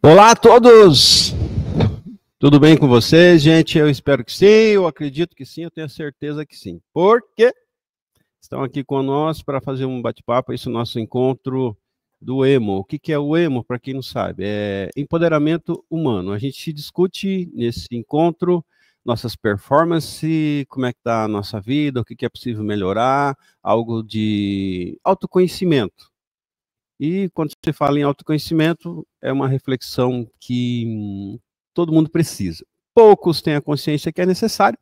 Olá a todos! Tudo bem com vocês, gente? Eu espero que sim, eu acredito que sim, eu tenho certeza que sim. Porque estão aqui conosco para fazer um bate-papo, esse é o nosso encontro do EMO. O que é o EMO, para quem não sabe? É empoderamento humano. A gente discute nesse encontro nossas performances, como é que está a nossa vida, o que é possível melhorar, algo de autoconhecimento. E quando você fala em autoconhecimento, é uma reflexão que todo mundo precisa. Poucos têm a consciência que é necessário,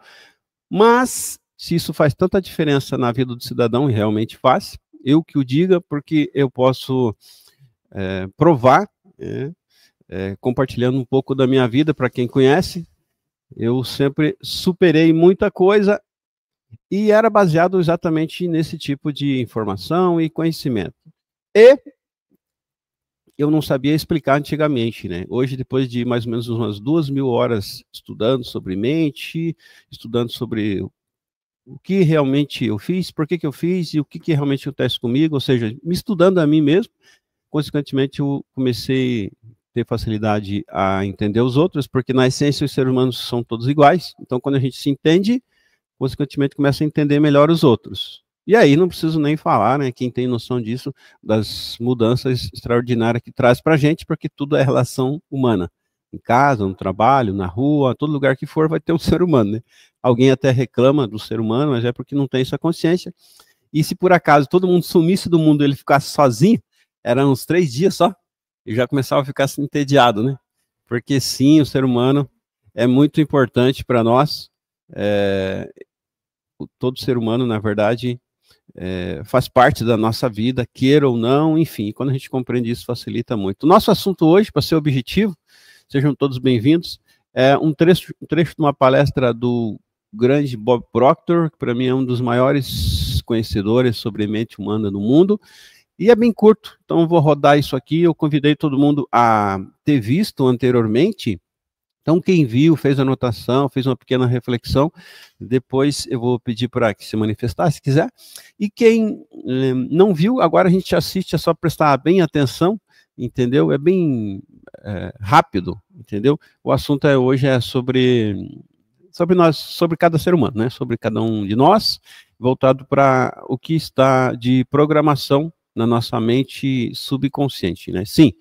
mas se isso faz tanta diferença na vida do cidadão, e realmente faz, eu que o diga, porque eu posso provar, compartilhando um pouco da minha vida, para quem conhece, eu sempre superei muita coisa e era baseado exatamente nesse tipo de informação e conhecimento. E eu não sabia explicar antigamente, né? Hoje, depois de mais ou menos umas 2.000 horas estudando sobre mente, estudando sobre o que realmente eu fiz, por que eu fiz e o que realmente acontece comigo, ou seja, me estudando a mim mesmo, consequentemente eu comecei a ter facilidade a entender os outros, porque na essência os seres humanos são todos iguais, então quando a gente se entende, consequentemente começa a entender melhor os outros. E aí não preciso nem falar, né, quem tem noção disso, das mudanças extraordinárias que traz para a gente, porque tudo é relação humana. Em casa, no trabalho, na rua, todo lugar que for vai ter um ser humano, né? Alguém até reclama do ser humano, mas é porque não tem essa consciência. E se por acaso todo mundo sumisse do mundo e ele ficasse sozinho, eram uns 3 dias só, e já começava a ficar assim, entediado, né? Porque sim, o ser humano é muito importante para nós, todo ser humano, na verdade, faz parte da nossa vida, queira ou não, enfim, quando a gente compreende isso, facilita muito. O nosso assunto hoje, para ser objetivo, sejam todos bem-vindos, é um trecho de uma palestra do grande Bob Proctor, que para mim é um dos maiores conhecedores sobre mente humana no mundo, e é bem curto, então eu vou rodar isso aqui, eu convidei todo mundo a ter visto anteriormente. Então, quem viu, fez anotação, fez uma pequena reflexão, depois eu vou pedir para que se manifestar, se quiser. E quem não viu, agora a gente assiste, é só prestar bem atenção, entendeu? É bem rápido, entendeu? O assunto hoje é sobre nós, sobre cada ser humano, né? Sobre cada um de nós, voltado para o que está de programação na nossa mente subconsciente, né? Sim.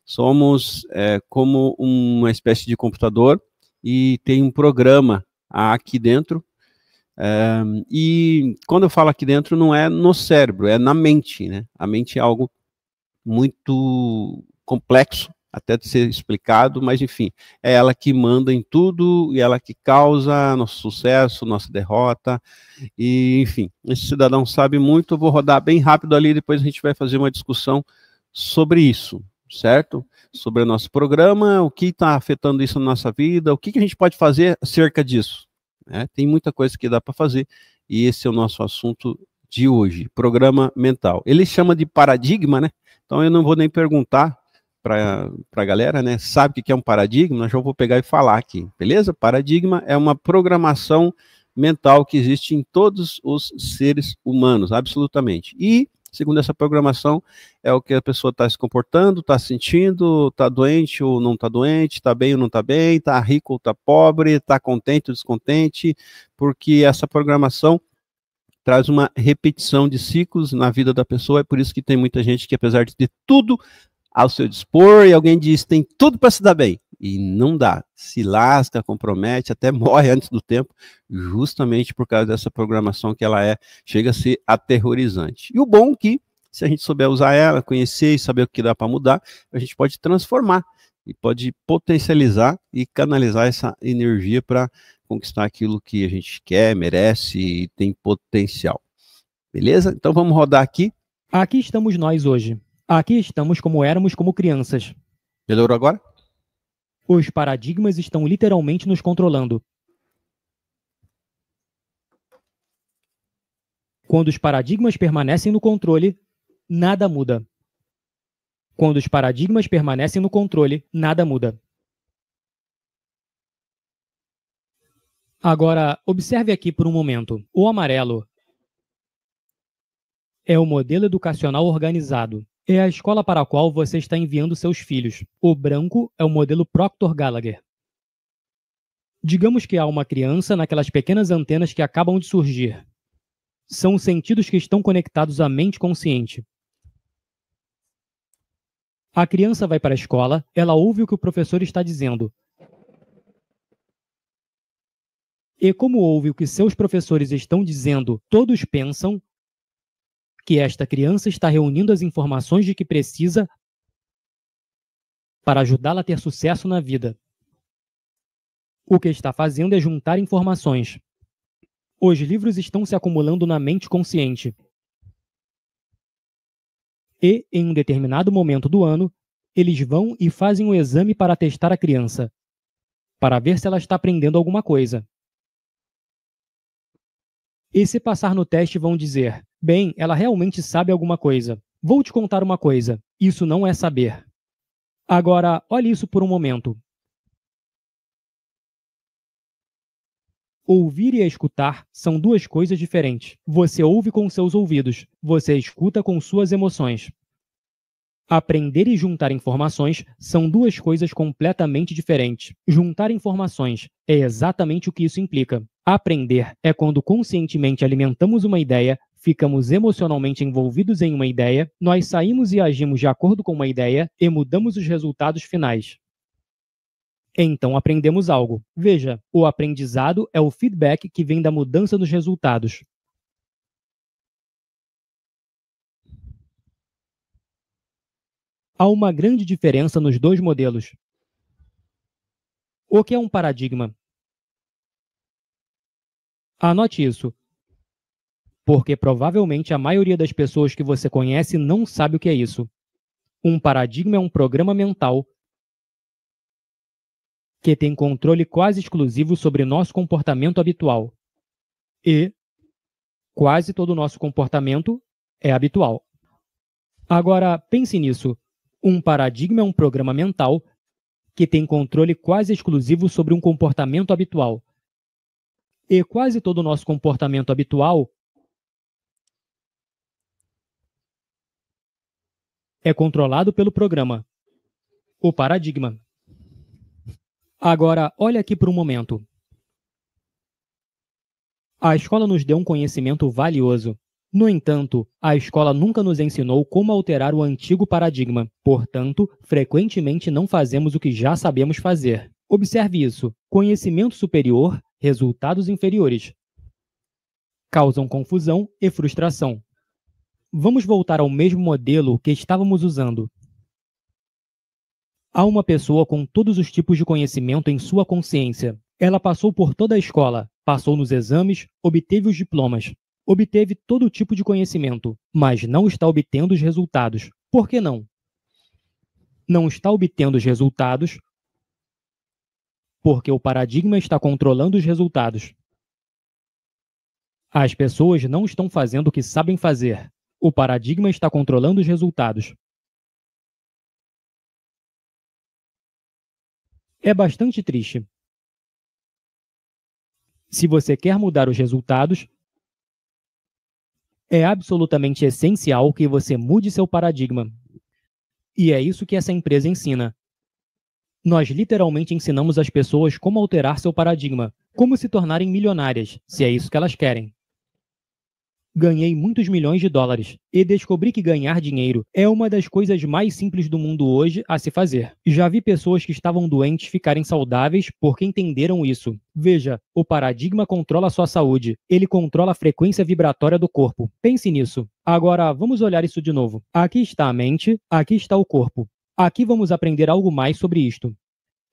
Somos como uma espécie de computador e tem um programa aqui dentro. E quando eu falo aqui dentro, não é no cérebro, é na mente, né? A mente é algo muito complexo, até de ser explicado, mas enfim, é ela que manda em tudo e ela que causa nosso sucesso, nossa derrota, e enfim, esse cidadão sabe muito, eu vou rodar bem rápido ali, depois a gente vai fazer uma discussão sobre isso, certo? Sobre o nosso programa, o que está afetando isso na nossa vida, o que a gente pode fazer acerca disso, né? Tem muita coisa que dá para fazer, e esse é o nosso assunto de hoje, programa mental. Ele chama de paradigma, né? Então eu não vou nem perguntar para a galera, né? Sabe o que é um paradigma? Eu já vou pegar e falar aqui, beleza? Paradigma é uma programação mental que existe em todos os seres humanos, absolutamente. E, segundo essa programação, é o que a pessoa está se comportando, está sentindo, está doente ou não está doente, está bem ou não está bem, está rico ou está pobre, está contente ou descontente, porque essa programação traz uma repetição de ciclos na vida da pessoa, é por isso que tem muita gente que, apesar de ter tudo ao seu dispor, e alguém diz, tem tudo para se dar bem, e não dá, se lasca, compromete, até morre antes do tempo, justamente por causa dessa programação que ela chega a ser aterrorizante. E o bom é que, se a gente souber usar ela, conhecer e saber o que dá para mudar, a gente pode transformar, e pode potencializar e canalizar essa energia para conquistar aquilo que a gente quer, merece e tem potencial. Beleza? Então vamos rodar aqui. Aqui estamos nós hoje. Aqui estamos como éramos como crianças. Melhorou agora? Os paradigmas estão literalmente nos controlando. Quando os paradigmas permanecem no controle, nada muda. Quando os paradigmas permanecem no controle, nada muda. Agora, observe aqui por um momento. O amarelo é o modelo educacional organizado. É a escola para a qual você está enviando seus filhos. O branco é o modelo Proctor Gallagher. Digamos que há uma criança naquelas pequenas antenas que acabam de surgir. São os sentidos que estão conectados à mente consciente. A criança vai para a escola, ela ouve o que o professor está dizendo. E como ouve o que seus professores estão dizendo, todos pensam que esta criança está reunindo as informações de que precisa para ajudá-la a ter sucesso na vida. O que está fazendo é juntar informações. Os livros estão se acumulando na mente consciente. E, em um determinado momento do ano, eles vão e fazem um exame para testar a criança, para ver se ela está aprendendo alguma coisa. E se passar no teste, vão dizer: bem, ela realmente sabe alguma coisa. Vou te contar uma coisa, isso não é saber. Agora, olhe isso por um momento. Ouvir e escutar são duas coisas diferentes. Você ouve com seus ouvidos, você escuta com suas emoções. Aprender e juntar informações são duas coisas completamente diferentes. Juntar informações é exatamente o que isso implica. Aprender é quando conscientemente alimentamos uma ideia, ficamos emocionalmente envolvidos em uma ideia, nós saímos e agimos de acordo com uma ideia e mudamos os resultados finais. Então aprendemos algo. Veja, o aprendizado é o feedback que vem da mudança nos resultados. Há uma grande diferença nos dois modelos. O que é um paradigma? Anote isso, porque provavelmente a maioria das pessoas que você conhece não sabe o que é isso. Um paradigma é um programa mental que tem controle quase exclusivo sobre nosso comportamento habitual. E quase todo o nosso comportamento é habitual. Agora, pense nisso. Um paradigma é um programa mental que tem controle quase exclusivo sobre um comportamento habitual. E quase todo o nosso comportamento habitual é controlado pelo programa, o paradigma. Agora, olha aqui por um momento. A escola nos deu um conhecimento valioso. No entanto, a escola nunca nos ensinou como alterar o antigo paradigma. Portanto, frequentemente não fazemos o que já sabemos fazer. Observe isso. Conhecimento superior, resultados inferiores. Causam confusão e frustração. Vamos voltar ao mesmo modelo que estávamos usando. Há uma pessoa com todos os tipos de conhecimento em sua consciência. Ela passou por toda a escola, passou nos exames, obteve os diplomas, obteve todo tipo de conhecimento, mas não está obtendo os resultados. Por que não? Não está obtendo os resultados porque o paradigma está controlando os resultados. As pessoas não estão fazendo o que sabem fazer. O paradigma está controlando os resultados. É bastante triste. Se você quer mudar os resultados, é absolutamente essencial que você mude seu paradigma. E é isso que essa empresa ensina. Nós literalmente ensinamos às pessoas como alterar seu paradigma, como se tornarem milionárias, se é isso que elas querem. Ganhei muitos milhões de dólares e descobri que ganhar dinheiro é uma das coisas mais simples do mundo hoje a se fazer. Já vi pessoas que estavam doentes ficarem saudáveis porque entenderam isso. Veja, o paradigma controla a sua saúde. Ele controla a frequência vibratória do corpo. Pense nisso. Agora, vamos olhar isso de novo. Aqui está a mente, aqui está o corpo. Aqui vamos aprender algo mais sobre isto.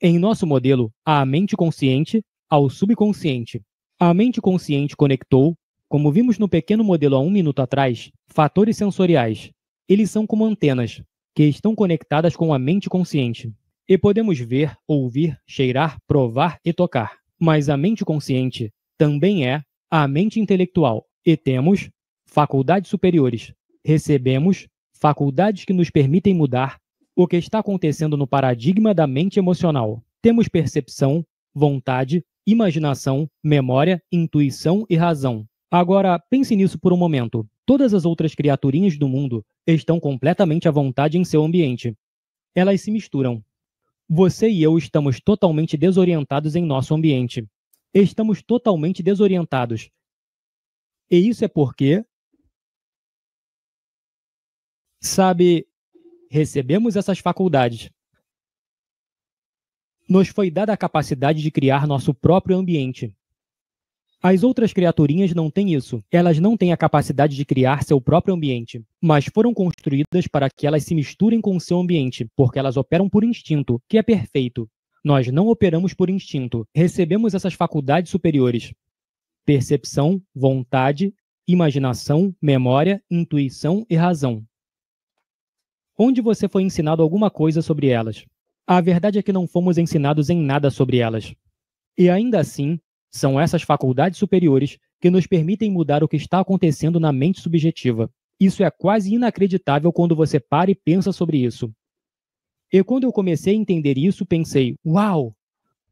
Em nosso modelo, há a mente consciente ao subconsciente. A mente consciente conectou, como vimos no pequeno modelo há 1 minuto atrás, fatores sensoriais. Eles são como antenas, que estão conectadas com a mente consciente. E podemos ver, ouvir, cheirar, provar e tocar. Mas a mente consciente também é a mente intelectual. E temos faculdades superiores. Recebemos faculdades que nos permitem mudar o que está acontecendo no paradigma da mente emocional. Temos percepção, vontade, imaginação, memória, intuição e razão. Agora, pense nisso por um momento. Todas as outras criaturinhas do mundo estão completamente à vontade em seu ambiente. Elas se misturam. Você e eu estamos totalmente desorientados em nosso ambiente. Estamos totalmente desorientados. E isso é porque, sabe, recebemos essas faculdades. Nos foi dada a capacidade de criar nosso próprio ambiente. As outras criaturinhas não têm isso. Elas não têm a capacidade de criar seu próprio ambiente, mas foram construídas para que elas se misturem com o seu ambiente, porque elas operam por instinto, que é perfeito. Nós não operamos por instinto. Recebemos essas faculdades superiores: percepção, vontade, imaginação, memória, intuição e razão. Onde você foi ensinado alguma coisa sobre elas? A verdade é que não fomos ensinados em nada sobre elas. E ainda assim, são essas faculdades superiores que nos permitem mudar o que está acontecendo na mente subjetiva. Isso é quase inacreditável quando você para e pensa sobre isso. E quando eu comecei a entender isso, pensei, uau!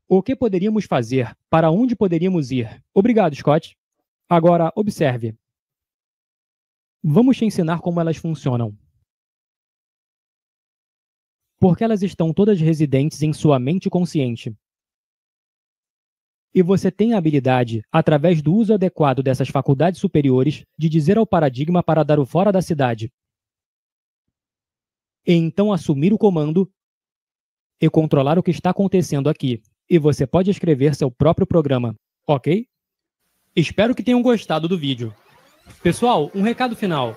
O que poderíamos fazer? Para onde poderíamos ir? Obrigado, Scott. Agora, observe. Vamos te ensinar como elas funcionam. Porque elas estão todas residentes em sua mente consciente. E você tem a habilidade, através do uso adequado dessas faculdades superiores, de dizer ao paradigma para dar o fora da cidade. E então assumir o comando e controlar o que está acontecendo aqui. E você pode escrever seu próprio programa, ok? Espero que tenham gostado do vídeo. Pessoal, um recado final.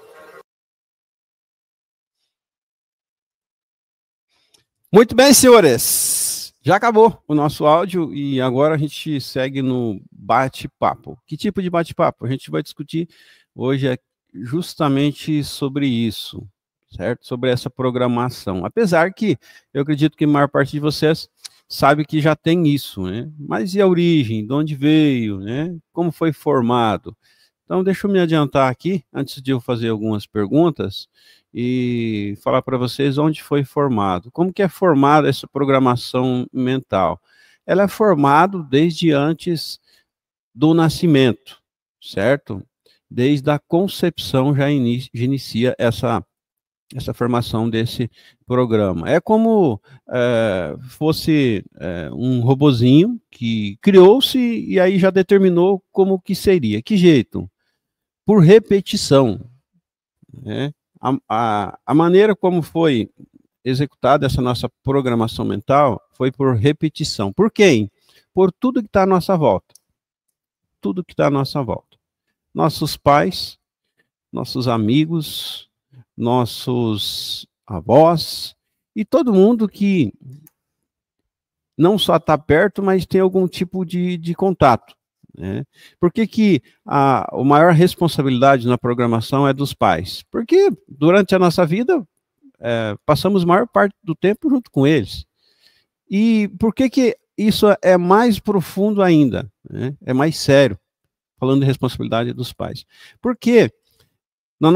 Muito bem, senhores. Já acabou o nosso áudio e agora a gente segue no bate-papo. Que tipo de bate-papo? A gente vai discutir hoje justamente sobre isso, certo? Sobre essa programação. Apesar que eu acredito que a maior parte de vocês sabe que já tem isso, né? Mas e a origem? De onde veio, né? Como foi formado? Então, deixa eu me adiantar aqui, antes de eu fazer algumas perguntas, e falar para vocês onde foi formado. Como que é formada essa programação mental? Ela é formada desde antes do nascimento, certo? Desde a concepção já inicia essa formação desse programa. É como fosse um robozinho que criou-se e aí já determinou como que seria. Que jeito? Por repetição, né? A maneira como foi executada essa nossa programação mental foi por repetição. Por quem? Por tudo que está à nossa volta. Tudo que está à nossa volta. Nossos pais, nossos amigos, nossos avós e todo mundo que não só está perto, mas tem algum tipo de contato. Né? Por que a maior responsabilidade na programação é dos pais? Porque durante a nossa vida passamos a maior parte do tempo junto com eles. E por que isso é mais profundo ainda? Né? É mais sério, falando de responsabilidade dos pais. Porque na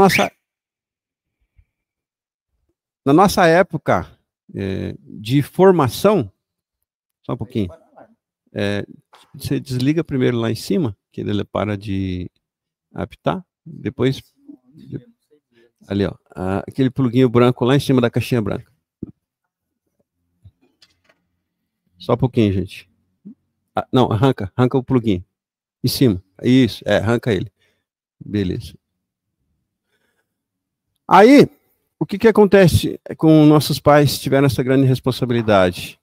nossa época de formação, só um pouquinho, você desliga primeiro lá em cima, que ele para de apitar, depois, ali ó, aquele pluguinho branco lá em cima da caixinha branca. Só um pouquinho, gente. Não, arranca o pluguinho, em cima, isso, arranca ele, beleza. Aí, o que acontece com nossos pais que tiveram essa grande responsabilidade?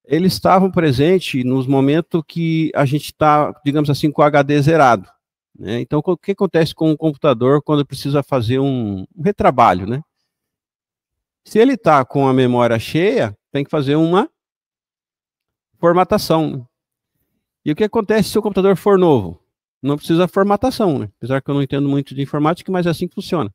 Eles estavam presentes nos momentos que a gente está, digamos assim, com o HD zerado. Né? Então, o que acontece com o computador quando precisa fazer um retrabalho? Né? Se ele está com a memória cheia, tem que fazer uma formatação. E o que acontece se o computador for novo? Não precisa formatação, né? Apesar que eu não entendo muito de informática, mas é assim que funciona.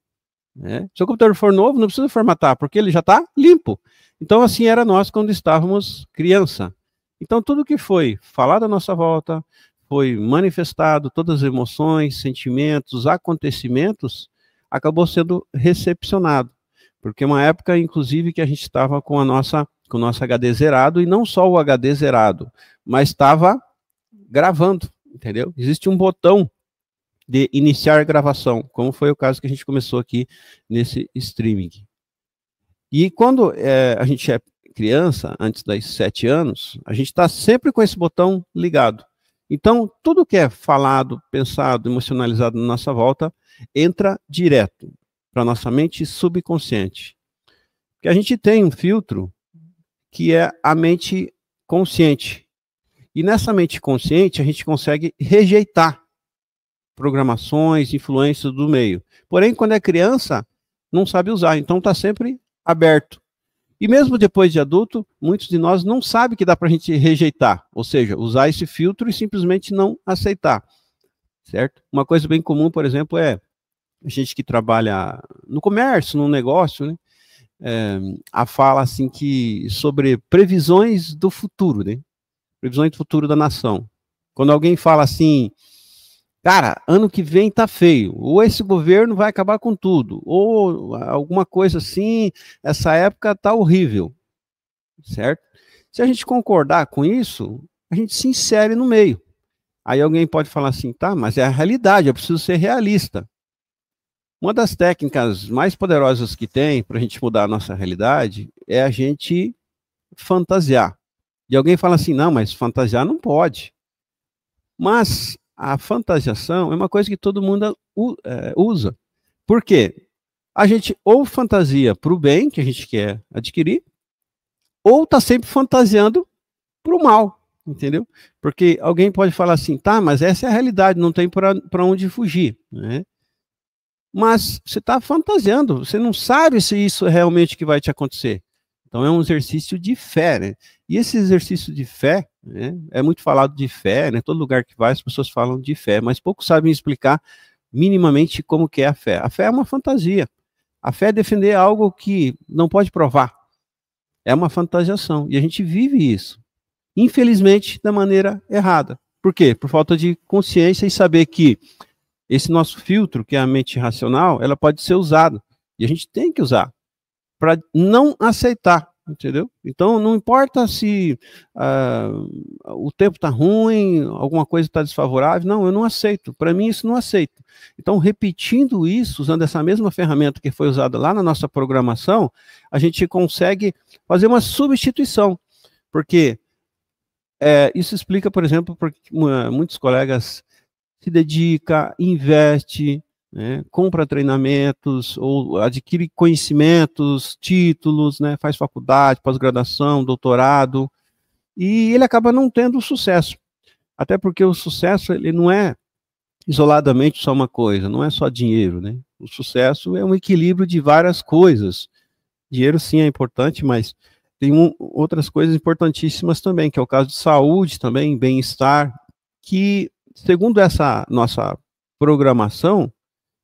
Né? Se o computador for novo, não precisa formatar, porque ele já está limpo. Então, assim era nós quando estávamos criança. Então, tudo que foi falado à nossa volta, foi manifestado, todas as emoções, sentimentos, acontecimentos, acabou sendo recepcionado. Porque uma época, inclusive, que a gente estava com o nosso HD zerado, e não só o HD zerado, mas estava gravando, entendeu? Existe um botão de iniciar gravação, como foi o caso que a gente começou aqui nesse streaming. E quando a gente é criança, antes dos 7 anos, a gente está sempre com esse botão ligado. Então, tudo que é falado, pensado, emocionalizado na nossa volta, entra direto para a nossa mente subconsciente. Porque a gente tem um filtro que é a mente consciente. E nessa mente consciente, a gente consegue rejeitar programações, influências do meio. Porém, quando é criança, não sabe usar, então está sempre aberto. E mesmo depois de adulto, muitos de nós não sabem que dá para a gente rejeitar, ou seja, usar esse filtro e simplesmente não aceitar, certo? Uma coisa bem comum, por exemplo, é a gente que trabalha no comércio, no negócio, né? A fala assim que sobre previsões do futuro, né? Previsões do futuro da nação. Quando alguém fala assim, cara, ano que vem tá feio, ou esse governo vai acabar com tudo, ou alguma coisa assim, essa época tá horrível, certo? Se a gente concordar com isso, a gente se insere no meio. Aí alguém pode falar assim, tá, mas é a realidade, eu preciso ser realista. Uma das técnicas mais poderosas que tem para a gente mudar a nossa realidade é a gente fantasiar. E alguém fala assim, não, mas fantasiar não pode. Mas a fantasiação é uma coisa que todo mundo usa. Por quê? A gente ou fantasia para o bem, que a gente quer adquirir, ou está sempre fantasiando para o mal, entendeu? Porque alguém pode falar assim, tá, mas essa é a realidade, não tem para onde fugir, né? Mas você está fantasiando, você não sabe se isso é realmente que vai te acontecer. Então é um exercício de fé, né? E esse exercício de fé, né, é muito falado de fé, né? Todo lugar que vai as pessoas falam de fé, mas poucos sabem explicar minimamente como que é a fé. A fé é uma fantasia. A fé é defender algo que não pode provar. É uma fantasiação. E a gente vive isso. Infelizmente, da maneira errada. Por quê? Por falta de consciência e saber que esse nosso filtro, que é a mente racional, ela pode ser usada. E a gente tem que usar para não aceitar, entendeu? Então, não importa se o tempo está ruim, alguma coisa está desfavorável, não, eu não aceito. Para mim, isso não aceito. Então, repetindo isso, usando essa mesma ferramenta que foi usada lá na nossa programação, a gente consegue fazer uma substituição. Porque isso explica, por exemplo, porque muitos colegas se dedica, investe, né, compra treinamentos, ou adquire conhecimentos, títulos, né, faz faculdade, pós-graduação, doutorado, e ele acaba não tendo sucesso. Até porque o sucesso, ele não é isoladamente só uma coisa, não é só dinheiro, né? O sucesso é um equilíbrio de várias coisas. Dinheiro sim é importante, mas tem outras coisas importantíssimas também, que é o caso de saúde também, bem-estar, que segundo essa nossa programação,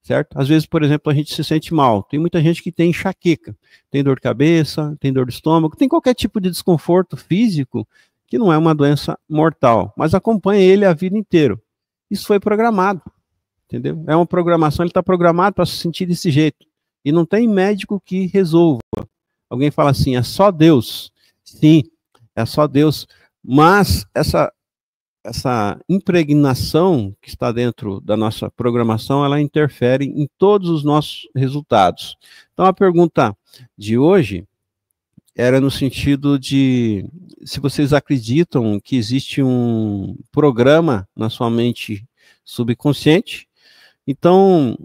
certo? Às vezes, por exemplo, a gente se sente mal. Tem muita gente que tem enxaqueca, tem dor de cabeça, tem dor de estômago, tem qualquer tipo de desconforto físico que não é uma doença mortal, mas acompanha ele a vida inteira. Isso foi programado, entendeu? É uma programação, ele está programado para se sentir desse jeito. E não tem médico que resolva. Alguém fala assim, é só Deus. Sim, é só Deus. Mas essa impregnação que está dentro da nossa programação, ela interfere em todos os nossos resultados. Então, a pergunta de hoje era no sentido de se vocês acreditam que existe um programa na sua mente subconsciente. Então,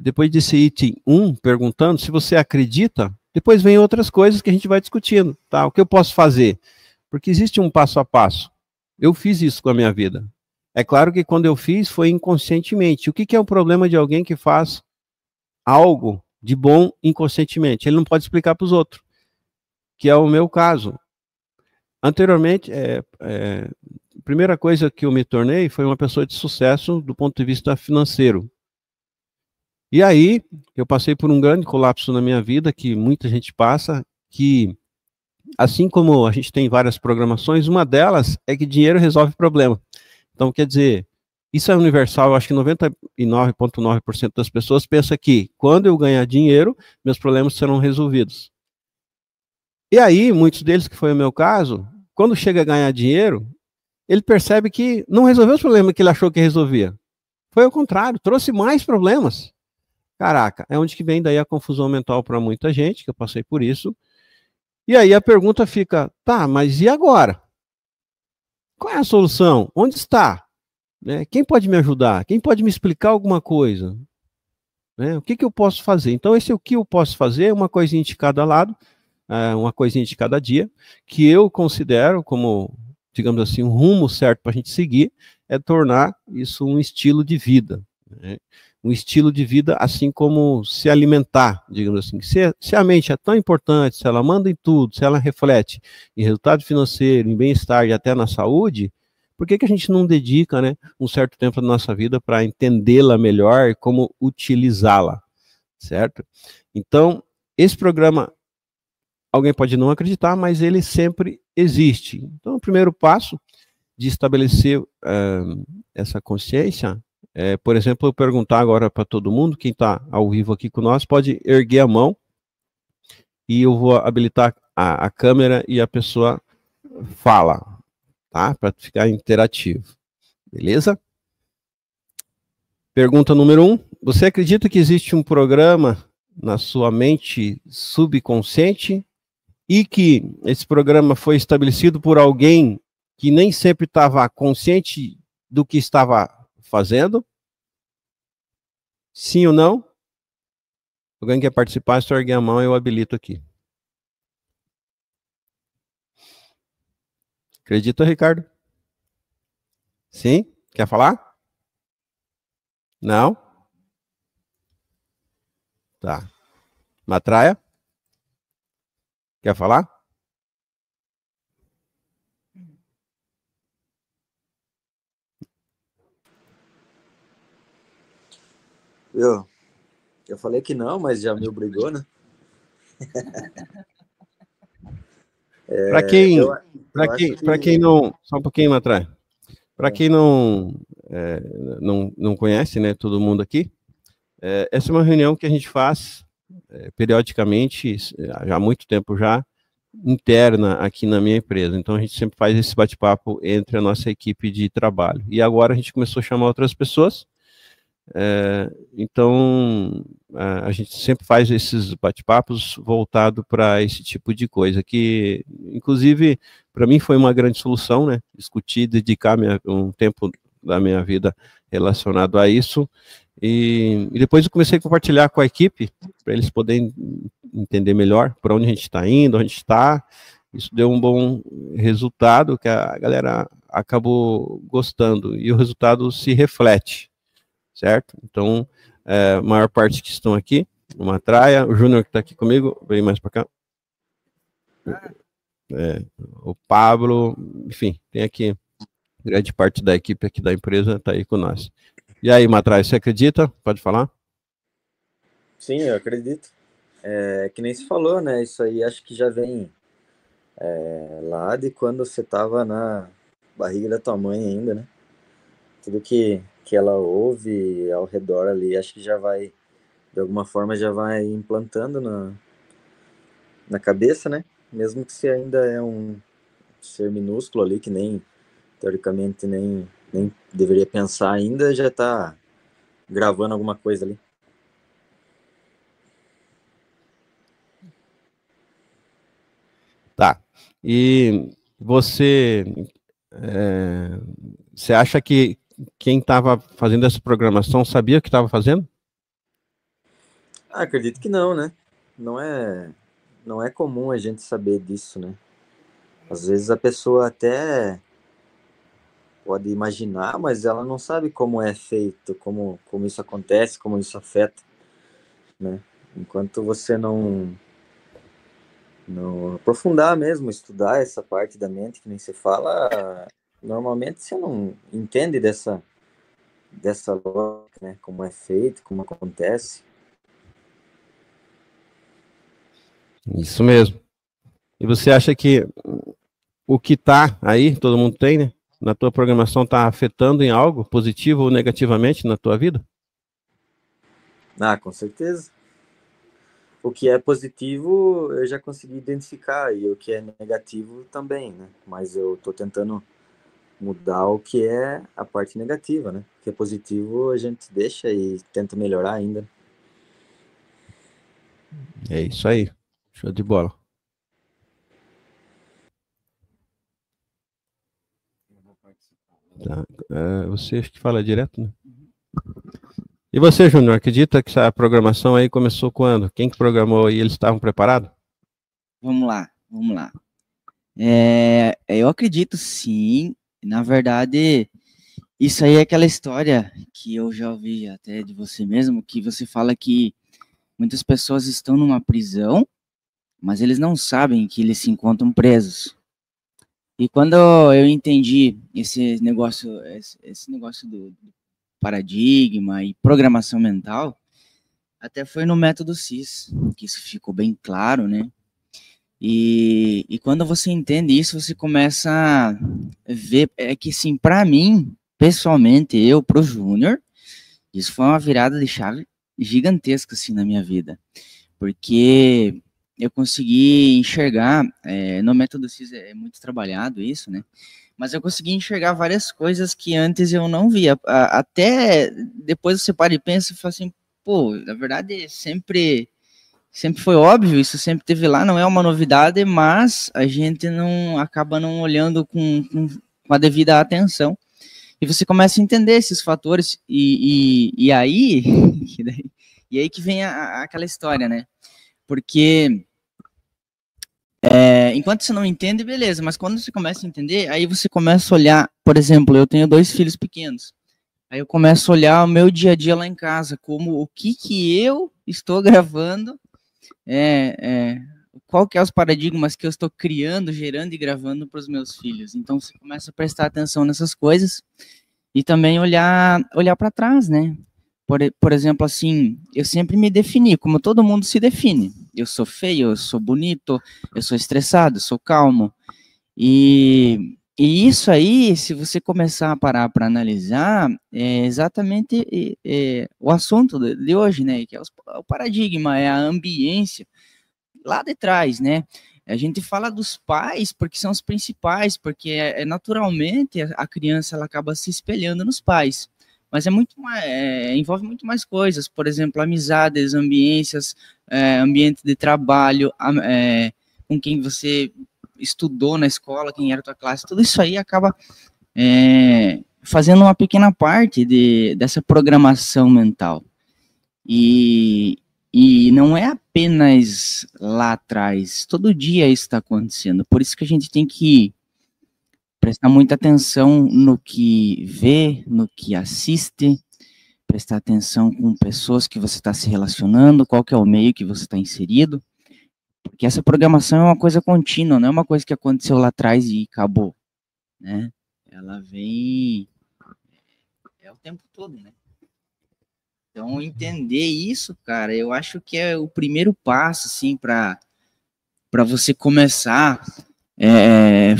depois desse item 1, perguntando se você acredita, depois vem outras coisas que a gente vai discutindo, tá? O que eu posso fazer? Porque existe um passo a passo. Eu fiz isso com a minha vida. É claro que quando eu fiz foi inconscientemente. O que é o problema de alguém que faz algo de bom inconscientemente? Ele não pode explicar para os outros, que é o meu caso. Anteriormente, a primeira coisa que eu me tornei foi uma pessoa de sucesso do ponto de vista financeiro. E aí, eu passei por um grande colapso na minha vida, que muita gente passa, que assim como a gente tem várias programações, uma delas é que dinheiro resolve problema. Então, quer dizer, isso é universal, eu acho que 99,9% das pessoas pensa que quando eu ganhar dinheiro, meus problemas serão resolvidos. E aí, muitos deles, que foi o meu caso, quando chega a ganhar dinheiro, ele percebe que não resolveu os problemas que ele achou que resolvia. Foi ao contrário, trouxe mais problemas. Caraca, é onde que vem daí a confusão mental para muita gente, que eu passei por isso. E aí a pergunta fica, tá, mas e agora? Qual é a solução? Onde está? Né? Quem pode me ajudar? Quem pode me explicar alguma coisa? Né? O que eu posso fazer? Então, esse o que eu posso fazer é uma coisinha de cada lado, uma coisinha de cada dia, que eu considero como, digamos assim, um rumo certo para a gente seguir, é tornar isso um estilo de vida. Né? Um estilo de vida, assim como se alimentar, digamos assim. Se a mente é tão importante, se ela manda em tudo, se ela reflete em resultado financeiro, em bem-estar e até na saúde, por que a gente não dedica, né, um certo tempo da nossa vida para entendê-la melhor e como utilizá-la, certo? Então, esse programa, alguém pode não acreditar, mas ele sempre existe. Então, o primeiro passo de estabelecer essa consciência por exemplo, eu perguntar agora para todo mundo, quem está ao vivo aqui com nós, pode erguer a mão e eu vou habilitar a câmera e a pessoa fala, tá? Para ficar interativo. Beleza? Pergunta número 1. Você acredita que existe um programa na sua mente subconsciente e que esse programa foi estabelecido por alguém que nem sempre estava consciente do que estava fazendo? Sim ou não? Alguém quer participar? Se eu erguer a mão, eu habilito aqui. Acredita, Ricardo? Sim? Quer falar? Não? Tá. Matraia? Quer falar? Eu falei que não, mas já me obrigou, né? Para quem não, só um pouquinho, Matraia. Para quem não conhece, né, todo mundo aqui, essa é uma reunião que a gente faz periodicamente, já há muito tempo já, interna aqui na minha empresa. Então a gente sempre faz esse bate-papo entre a nossa equipe de trabalho. E agora a gente começou a chamar outras pessoas. Então a gente sempre faz esses bate-papos voltado para esse tipo de coisa, que inclusive para mim foi uma grande solução, né? Discutir, dedicar um tempo da minha vida relacionado a isso. E depois eu comecei a compartilhar com a equipe, para eles poderem entender melhor para onde a gente está indo, onde a gente está. Isso deu um bom resultado, que a galera acabou gostando, e o resultado se reflete, certo? Então, a maior parte que estão aqui, o Matraia, o Júnior que está aqui comigo, vem mais para cá. O Pablo, enfim, tem aqui, grande parte da equipe aqui da empresa está aí com nós. E aí, Matraia, você acredita? Pode falar? Sim, eu acredito. Que nem se falou, né? Isso aí acho que já vem lá de quando você estava na barriga da tua mãe ainda, né? Tudo que ela ouve ao redor ali, acho que já vai, de alguma forma, já vai implantando na cabeça, né? Mesmo que você ainda é um ser minúsculo ali, que nem, teoricamente, nem deveria pensar ainda, já está gravando alguma coisa ali. Tá. E você, você acha que quem estava fazendo essa programação sabia o que estava fazendo? Acredito que não, né? Não é comum a gente saber disso, né? Às vezes a pessoa até pode imaginar, mas ela não sabe como é feito, como isso acontece, como isso afeta, né? Enquanto você não aprofundar mesmo, estudar essa parte da mente que nem você fala, normalmente você não entende dessa lógica, né? Como é feito, como acontece. Isso mesmo. E você acha que o que está aí, todo mundo tem, né? Na tua programação está afetando em algo, positivo ou negativamente na tua vida? Com certeza. O que é positivo eu já consegui identificar e o que é negativo também, né? Mas eu tô tentando mudar o que é a parte negativa, né? O que é positivo a gente deixa e tenta melhorar ainda. É isso aí. Show de bola. Tá. Você acho que fala direto, né? E você, Júnior, acredita que essa programação aí começou quando? Quem que programou e eles estavam preparados? Vamos lá, vamos lá. Eu acredito sim. Na verdade, isso aí é aquela história que eu já ouvi até de você mesmo, que você fala que muitas pessoas estão numa prisão, mas eles não sabem que eles se encontram presos. E quando eu entendi esse negócio do paradigma e programação mental, até foi no método CIS, que isso ficou bem claro, né? E quando você entende isso, você começa a ver, que assim, para mim, pessoalmente, pro Júnior, isso foi uma virada de chave gigantesca, assim, na minha vida. Porque eu consegui enxergar, no método CIS é muito trabalhado isso, né? Mas eu consegui enxergar várias coisas que antes eu não via. Até depois você para e pensa e fala assim, pô, na verdade, sempre foi óbvio, isso sempre teve lá, não é uma novidade, mas a gente acaba não olhando com a devida atenção. E você começa a entender esses fatores, e aí que vem aquela história, né? Porque enquanto você não entende, beleza, mas quando você começa a entender, aí você começa a olhar, por exemplo, eu tenho 2 filhos pequenos, aí eu começo a olhar o meu dia a dia lá em casa, como o que eu estou gravando, qual que é os paradigmas que eu estou criando, gerando e gravando para os meus filhos. Então você começa a prestar atenção nessas coisas e também olhar para trás, né? Por exemplo, assim, eu sempre me defini como todo mundo se define. Eu sou feio, eu sou bonito, eu sou estressado, eu sou calmo. E isso aí, se você começar a parar para analisar, é exatamente o assunto de hoje, né? Que é o paradigma, é a ambiência lá de trás, né? A gente fala dos pais porque são os principais, porque naturalmente a criança ela acaba se espelhando nos pais. Mas é muito mais, envolve muito mais coisas, por exemplo, amizades, ambiências, ambiente de trabalho, com quem você estudou na escola, quem era a tua classe, tudo isso aí acaba fazendo uma pequena parte dessa programação mental. E não é apenas lá atrás, todo dia isso está acontecendo. Por isso que a gente tem que prestar muita atenção no que vê, no que assiste, prestar atenção com pessoas que você está se relacionando, qual que é o meio que você está inserido, porque essa programação é uma coisa contínua, não é uma coisa que aconteceu lá atrás e acabou, né? Ela vem o tempo todo, né? Então, entender isso, cara, eu acho que é o primeiro passo, assim, para você começar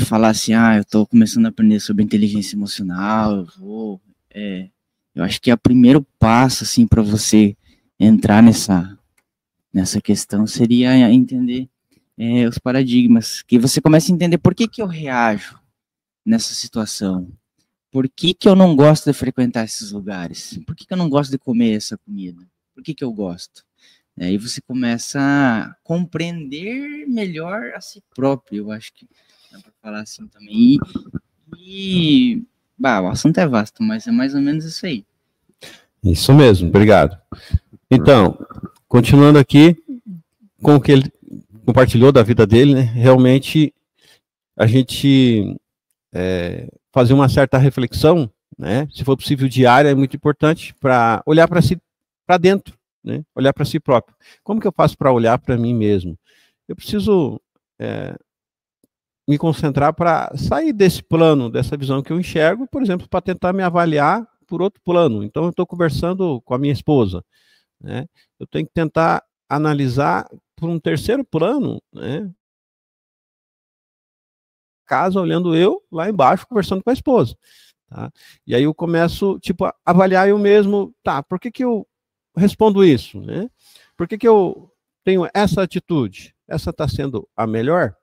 falar assim, eu estou começando a aprender sobre inteligência emocional, eu acho que é o primeiro passo, assim, para você entrar nessa questão seria entender os paradigmas, que você comece a entender por que eu reajo nessa situação. Por que eu não gosto de frequentar esses lugares? Por que eu não gosto de comer essa comida? Por que eu gosto? Aí você começa a compreender melhor a si próprio, eu acho que dá para falar assim também. O assunto é vasto, mas é mais ou menos isso aí. Isso mesmo, obrigado. Então, continuando aqui com o que ele compartilhou da vida dele, né? Realmente a gente fazer uma certa reflexão, né? Se for possível diária, é muito importante para olhar para si, para dentro, né? Olhar para si próprio. Como que eu faço para olhar para mim mesmo? Eu preciso me concentrar para sair desse plano, dessa visão que eu enxergo, por exemplo, para tentar me avaliar por outro plano. Então, eu estou conversando com a minha esposa, né? Eu tenho que tentar analisar por um terceiro plano, né? Casa, olhando eu lá embaixo, conversando com a esposa. Tá? E aí eu começo, a avaliar eu mesmo, por que eu respondo isso? Né? Por que eu tenho essa atitude? Essa está sendo a melhor?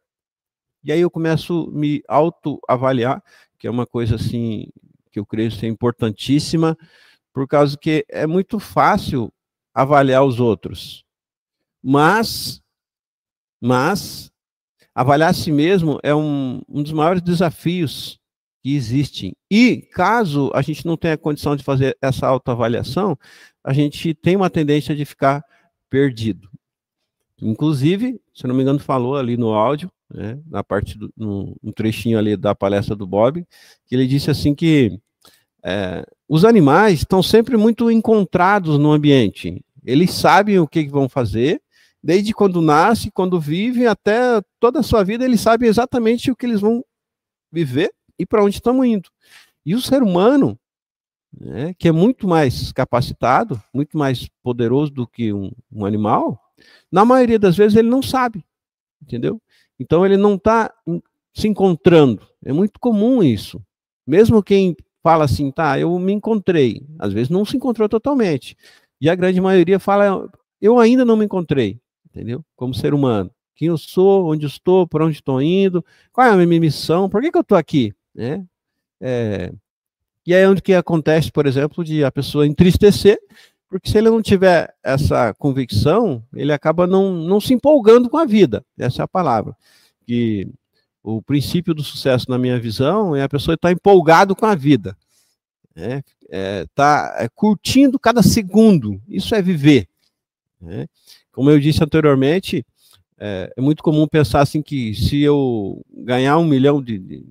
E aí eu começo a me autoavaliar, que é uma coisa assim que eu creio ser importantíssima, por causa que é muito fácil avaliar os outros. Mas avaliar a si mesmo é um dos maiores desafios que existem. E caso a gente não tenha condição de fazer essa autoavaliação, a gente tem uma tendência de ficar perdido. Inclusive, se não me engano, falou ali no áudio, né, na parte um trechinho ali da palestra do Bob, que ele disse assim que os animais estão sempre muito encontrados no ambiente. Eles sabem o que vão fazer, desde quando nasce, quando vivem, até toda a sua vida, eles sabem exatamente o que eles vão viver e para onde estão indo. E o ser humano, né, que é muito mais capacitado, muito mais poderoso do que um animal, na maioria das vezes ele não sabe, entendeu? Então ele não está se encontrando. É muito comum isso. Mesmo quem fala assim, tá, eu me encontrei, às vezes não se encontrou totalmente. E a grande maioria fala, eu ainda não me encontrei, entendeu? Como ser humano. Quem eu sou, onde eu estou, para onde estou indo, qual é a minha missão, por que eu estou aqui, né? E aí é onde que acontece, por exemplo, de a pessoa entristecer, porque se ele não tiver essa convicção, ele acaba não se empolgando com a vida. Essa é a palavra. Que o princípio do sucesso, na minha visão, é a pessoa estar empolgado com a vida. Tá curtindo cada segundo. Isso é viver. Né? Como eu disse anteriormente, é muito comum pensar assim que se eu ganhar 1 milhão de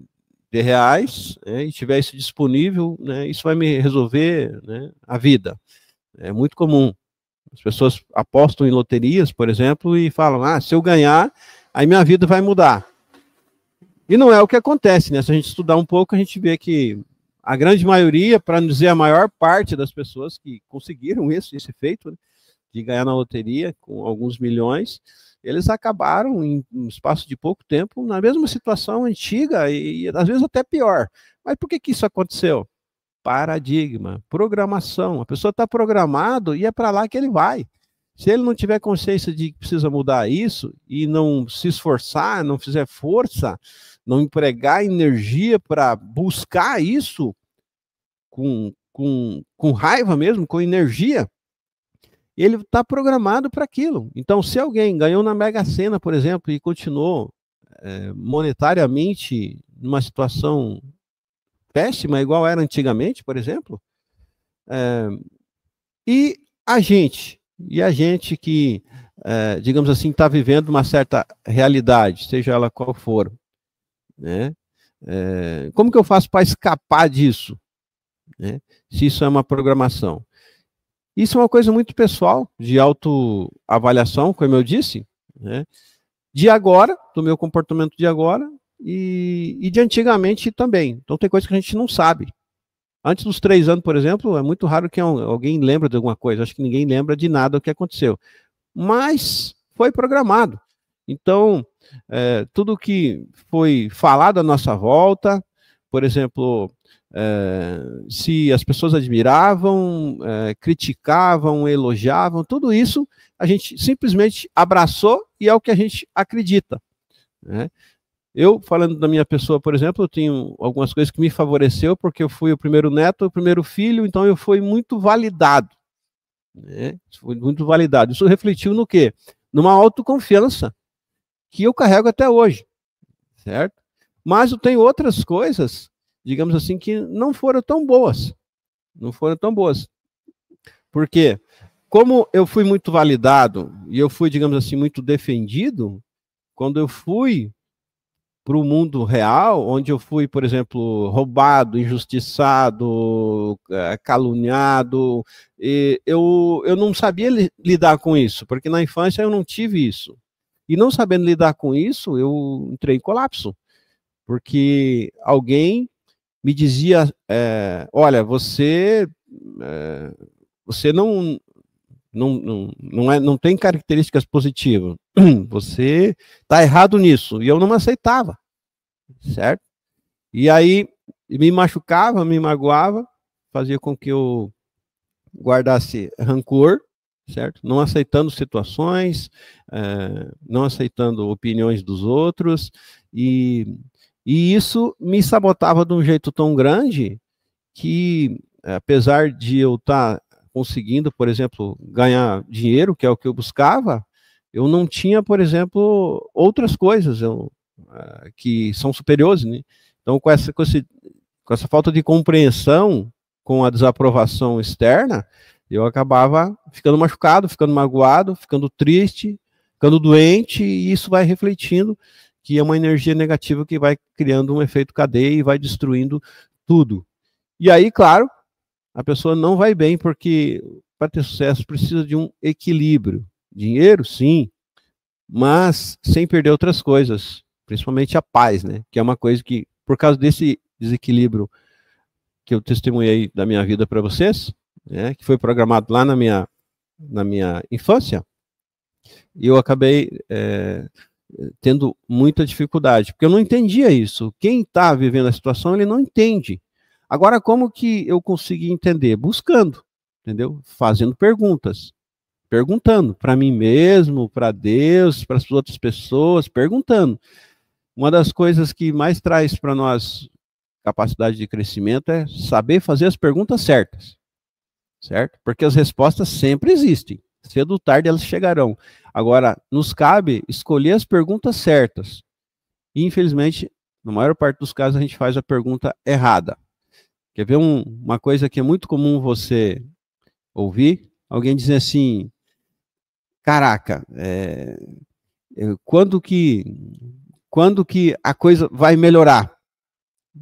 reais, e tiver isso disponível, né, isso vai me resolver, né, a vida. É muito comum. As pessoas apostam em loterias, por exemplo, e falam, se eu ganhar, aí minha vida vai mudar. E não é o que acontece, né? Se a gente estudar um pouco, a gente vê que a grande maioria, para não dizer a maior parte das pessoas que conseguiram esse feito, né, de ganhar na loteria com alguns milhões, eles acabaram em um espaço de pouco tempo na mesma situação antiga e às vezes até pior. Mas por que isso aconteceu? Paradigma, programação. A pessoa está programado e é para lá que ele vai. Se ele não tiver consciência de que precisa mudar isso e não se esforçar, não fizer força, não empregar energia para buscar isso com raiva mesmo, com energia, ele está programado para aquilo. Então, se alguém ganhou na Mega Sena, por exemplo, e continuou monetariamente numa situação péssima, igual era antigamente, por exemplo, e a gente que, digamos assim, está vivendo uma certa realidade, seja ela qual for, né? Como que eu faço para escapar disso? Né? Se isso é uma programação. Isso é uma coisa muito pessoal, de autoavaliação, como eu disse, né? De agora, do meu comportamento de agora, e de antigamente também. Então tem coisa que a gente não sabe. Antes dos 3 anos, por exemplo, é muito raro que alguém lembre de alguma coisa. Acho que ninguém lembra de nada do que aconteceu. Mas foi programado. Então, tudo que foi falado à nossa volta, por exemplo, se as pessoas admiravam, criticavam, elogiavam, tudo isso a gente simplesmente abraçou e é o que a gente acredita. Né? Eu, falando da minha pessoa, por exemplo, eu tenho algumas coisas que me favoreceu, porque eu fui o primeiro neto, o primeiro filho, então eu fui muito validado. Né? Fui muito validado. Isso refletiu no quê? Numa autoconfiança, que eu carrego até hoje, certo? Mas eu tenho outras coisas, digamos assim, que não foram tão boas. Não foram tão boas. Por quê? Como eu fui muito validado, e eu fui, digamos assim, muito defendido, quando eu fui para o mundo real, onde eu fui, por exemplo, roubado, injustiçado, caluniado, eu não sabia lidar com isso, porque na infância eu não tive isso. E não sabendo lidar com isso, eu entrei em colapso, porque alguém me dizia, olha, você não tem características positivas. Você está errado nisso. E eu não me aceitava. Certo? E aí me machucava, me magoava, fazia com que eu guardasse rancor, certo? Não aceitando situações, não aceitando opiniões dos outros, e isso me sabotava de um jeito tão grande que, apesar de eu estar conseguindo, por exemplo, ganhar dinheiro, que é o que eu buscava, eu não tinha, por exemplo, outras coisas que são superiores, né? Então, com essa falta de compreensão, com a desaprovação externa, eu acabava ficando machucado, ficando magoado, ficando triste, ficando doente, e isso vai refletindo, que é uma energia negativa que vai criando um efeito cadeia e vai destruindo tudo. E aí, claro, a pessoa não vai bem, porque para ter sucesso precisa de um equilíbrio. Dinheiro, sim, mas sem perder outras coisas, principalmente a paz, né? Que é uma coisa que, por causa desse desequilíbrio que eu testemunhei da minha vida para vocês, né, que foi programado lá na minha infância, eu acabei tendo muita dificuldade, porque eu não entendia isso. Quem está vivendo a situação, ele não entende. Agora, como que eu consegui entender? Buscando, entendeu? Fazendo perguntas. Perguntando para mim mesmo, para Deus, para as outras pessoas, perguntando. Uma das coisas que mais traz para nós capacidade de crescimento é saber fazer as perguntas certas, certo? Porque as respostas sempre existem. Cedo ou tarde elas chegarão. Agora, nos cabe escolher as perguntas certas. E, infelizmente, na maior parte dos casos, a gente faz a pergunta errada. Quer ver uma coisa que é muito comum você ouvir? Alguém dizer assim, caraca, quando que a coisa vai melhorar?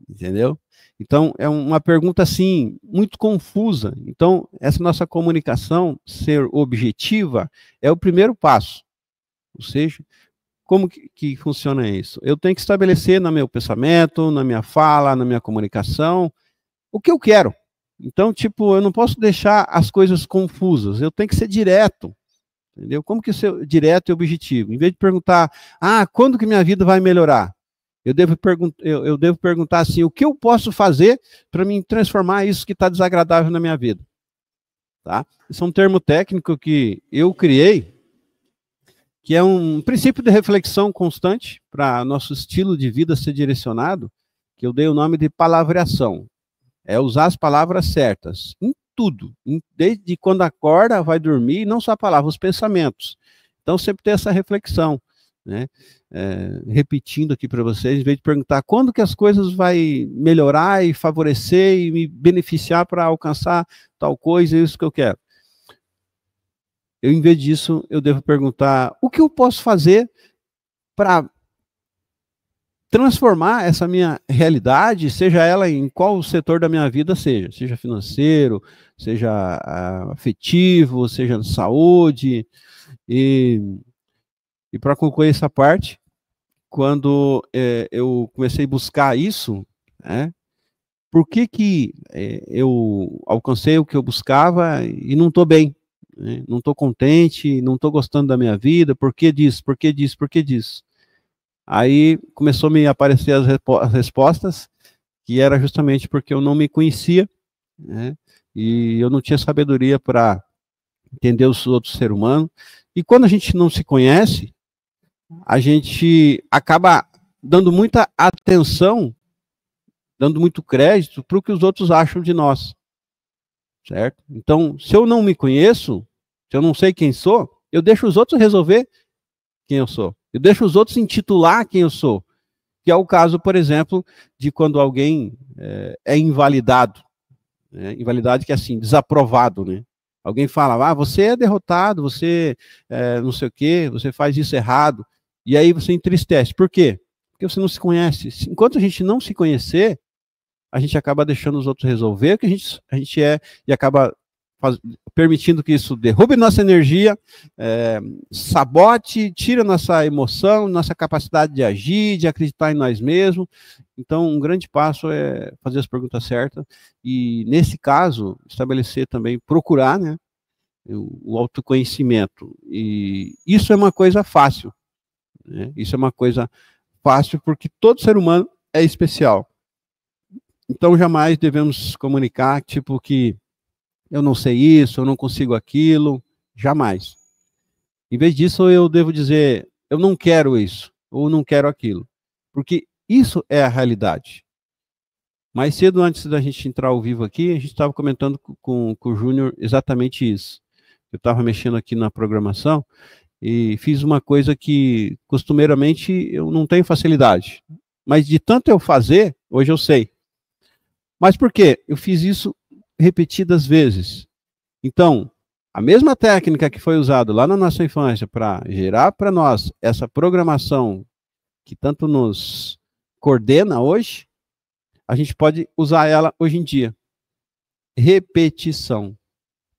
Entendeu? Então, é uma pergunta, assim, muito confusa. Então, essa nossa comunicação ser objetiva é o primeiro passo. Ou seja, como que funciona isso? Eu tenho que estabelecer no meu pensamento, na minha fala, na minha comunicação, o que eu quero. Então, tipo, eu não posso deixar as coisas confusas, eu tenho que ser direto. Entendeu? Como que ser direto e objetivo? Em vez de perguntar, quando que minha vida vai melhorar? Eu devo perguntar assim, o que eu posso fazer para me transformar isso que está desagradável na minha vida? Tá? Esse é um termo técnico que eu criei, que é um princípio de reflexão constante para nosso estilo de vida ser direcionado, que eu dei o nome de palavreação. É usar as palavras certas, em tudo, desde quando acorda, vai dormir, não só a palavra, os pensamentos. Então, sempre ter essa reflexão, né? Repetindo aqui para vocês, em vez de perguntar quando que as coisas vai melhorar e favorecer e me beneficiar para alcançar tal coisa, isso que eu quero. Em vez disso, eu devo perguntar o que eu posso fazer para transformar essa minha realidade, seja ela em qual setor da minha vida seja financeiro, seja afetivo, seja na saúde. E para concluir essa parte, quando eu comecei a buscar isso, por que eu alcancei o que eu buscava e não estou bem, né? Não estou contente, não estou gostando da minha vida, por que disso, por que disso, por que disso? Aí começou a me aparecer as respostas, que era justamente porque eu não me conhecia, né? E eu não tinha sabedoria para entender os outros seres humanos. E quando a gente não se conhece, a gente acaba dando muita atenção, dando muito crédito para o que os outros acham de nós, certo? Então, se eu não me conheço, se eu não sei quem sou, eu deixo os outros resolver quem eu sou. Eu deixo os outros intitular quem eu sou. Que é o caso, por exemplo, de quando alguém é invalidado. Né? Invalidade que é assim, desaprovado, né? Alguém fala, você é derrotado, você não sei o quê, você faz isso errado. E aí você entristece. Por quê? Porque você não se conhece. Enquanto a gente não se conhecer, a gente acaba deixando os outros resolver o que a gente é e acaba permitindo que isso derrube nossa energia, sabote, tira nossa emoção, nossa capacidade de agir, de acreditar em nós mesmos. Então, um grande passo é fazer as perguntas certas e, nesse caso, estabelecer também, procurar, né, o autoconhecimento. E isso é uma coisa fácil, né? Isso é uma coisa fácil porque todo ser humano é especial. Então, jamais devemos comunicar, tipo, que eu não sei isso, eu não consigo aquilo. Jamais. Em vez disso, eu devo dizer, eu não quero isso, ou não quero aquilo. Porque isso é a realidade. Mais cedo, antes da gente entrar ao vivo aqui, a gente estava comentando com o Júnior exatamente isso. Eu estava mexendo aqui na programação e fiz uma coisa que, costumeiramente, eu não tenho facilidade. Mas de tanto eu fazer, hoje eu sei. Mas por quê? Eu fiz isso repetidas vezes. Então, a mesma técnica que foi usada lá na nossa infância para gerar para nós essa programação que tanto nos coordena hoje, a gente pode usar ela hoje em dia. Repetição.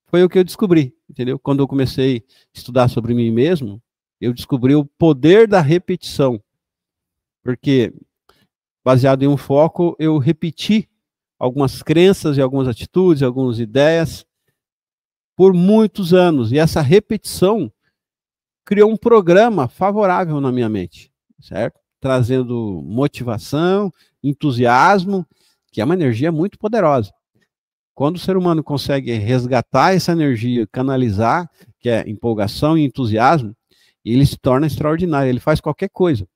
Foi o que eu descobri, entendeu? Quando eu comecei a estudar sobre mim mesmo, eu descobri o poder da repetição. Porque, baseado em um foco, eu repeti algumas crenças e algumas atitudes, algumas ideias, por muitos anos. E essa repetição criou um programa favorável na minha mente, certo? Trazendo motivação, entusiasmo, que é uma energia muito poderosa. Quando o ser humano consegue resgatar essa energia, canalizar, que é empolgação e entusiasmo, ele se torna extraordinário, ele faz qualquer coisa,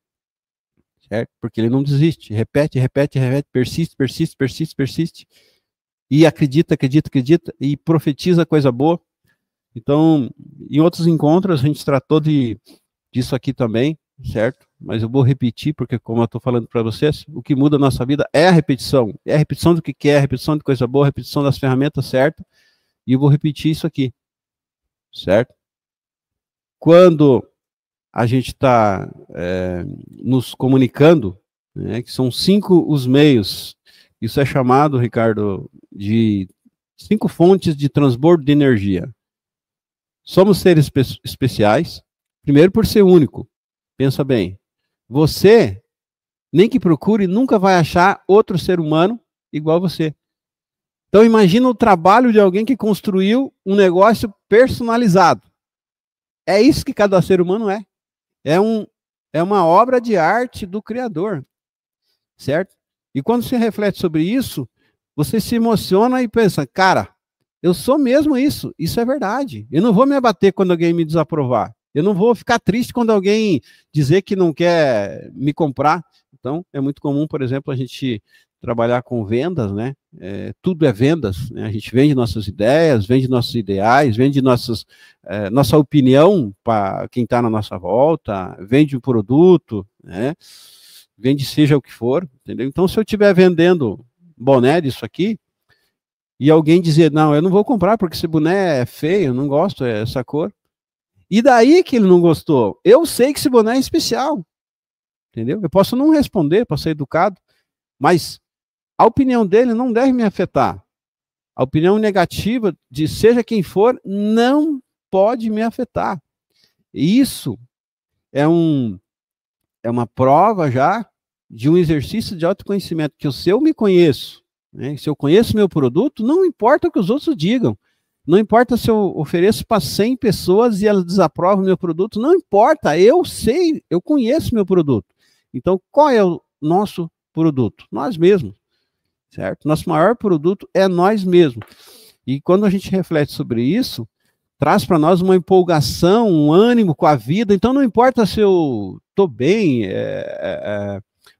certo? Porque ele não desiste, repete, repete, repete, persiste, persiste, persiste, persiste, e acredita, acredita, acredita, e profetiza coisa boa. Então, em outros encontros, a gente tratou disso aqui também, certo? Mas eu vou repetir, porque como eu estou falando para vocês, o que muda a nossa vida é a repetição. É a repetição do que quer, a repetição de coisa boa, a repetição das ferramentas certas. E eu vou repetir isso aqui, certo? Quando a gente está nos comunicando, né, que são 5 os meios, isso é chamado, Ricardo, de 5 fontes de transbordo de energia. Somos seres especiais, primeiro por ser único. Pensa bem, você, nem que procure, nunca vai achar outro ser humano igual a você. Então imagina o trabalho de alguém que construiu um negócio personalizado. É isso que cada ser humano é. É uma obra de arte do Criador, certo? E quando você reflete sobre isso, você se emociona e pensa, cara, eu sou mesmo isso é verdade. Eu não vou me abater quando alguém me desaprovar. Eu não vou ficar triste quando alguém dizer que não quer me comprar. Então, é muito comum, por exemplo, a gente trabalhar com vendas, né? Tudo é vendas, né? A gente vende nossas ideias, vende nossos ideais, vende nossa opinião para quem está na nossa volta, vende um produto, né? Vende seja o que for, entendeu? Então, se eu estiver vendendo boné disso aqui, e alguém dizer, não, eu não vou comprar porque esse boné é feio, eu não gosto dessa cor. E daí que ele não gostou? Eu sei que esse boné é especial, entendeu? Eu posso não responder, posso ser educado, mas a opinião dele não deve me afetar. A opinião negativa de seja quem for não pode me afetar. E isso é uma prova já de um exercício de autoconhecimento, que se eu me conheço, né, se eu conheço meu produto, não importa o que os outros digam. Não importa se eu ofereço para 100 pessoas e elas desaprovam meu produto, não importa, eu sei, eu conheço meu produto. Então, qual é o nosso produto? Nós mesmos, certo? Nosso maior produto é nós mesmos. E quando a gente reflete sobre isso, traz para nós uma empolgação, um ânimo com a vida. Então, não importa se eu estou bem,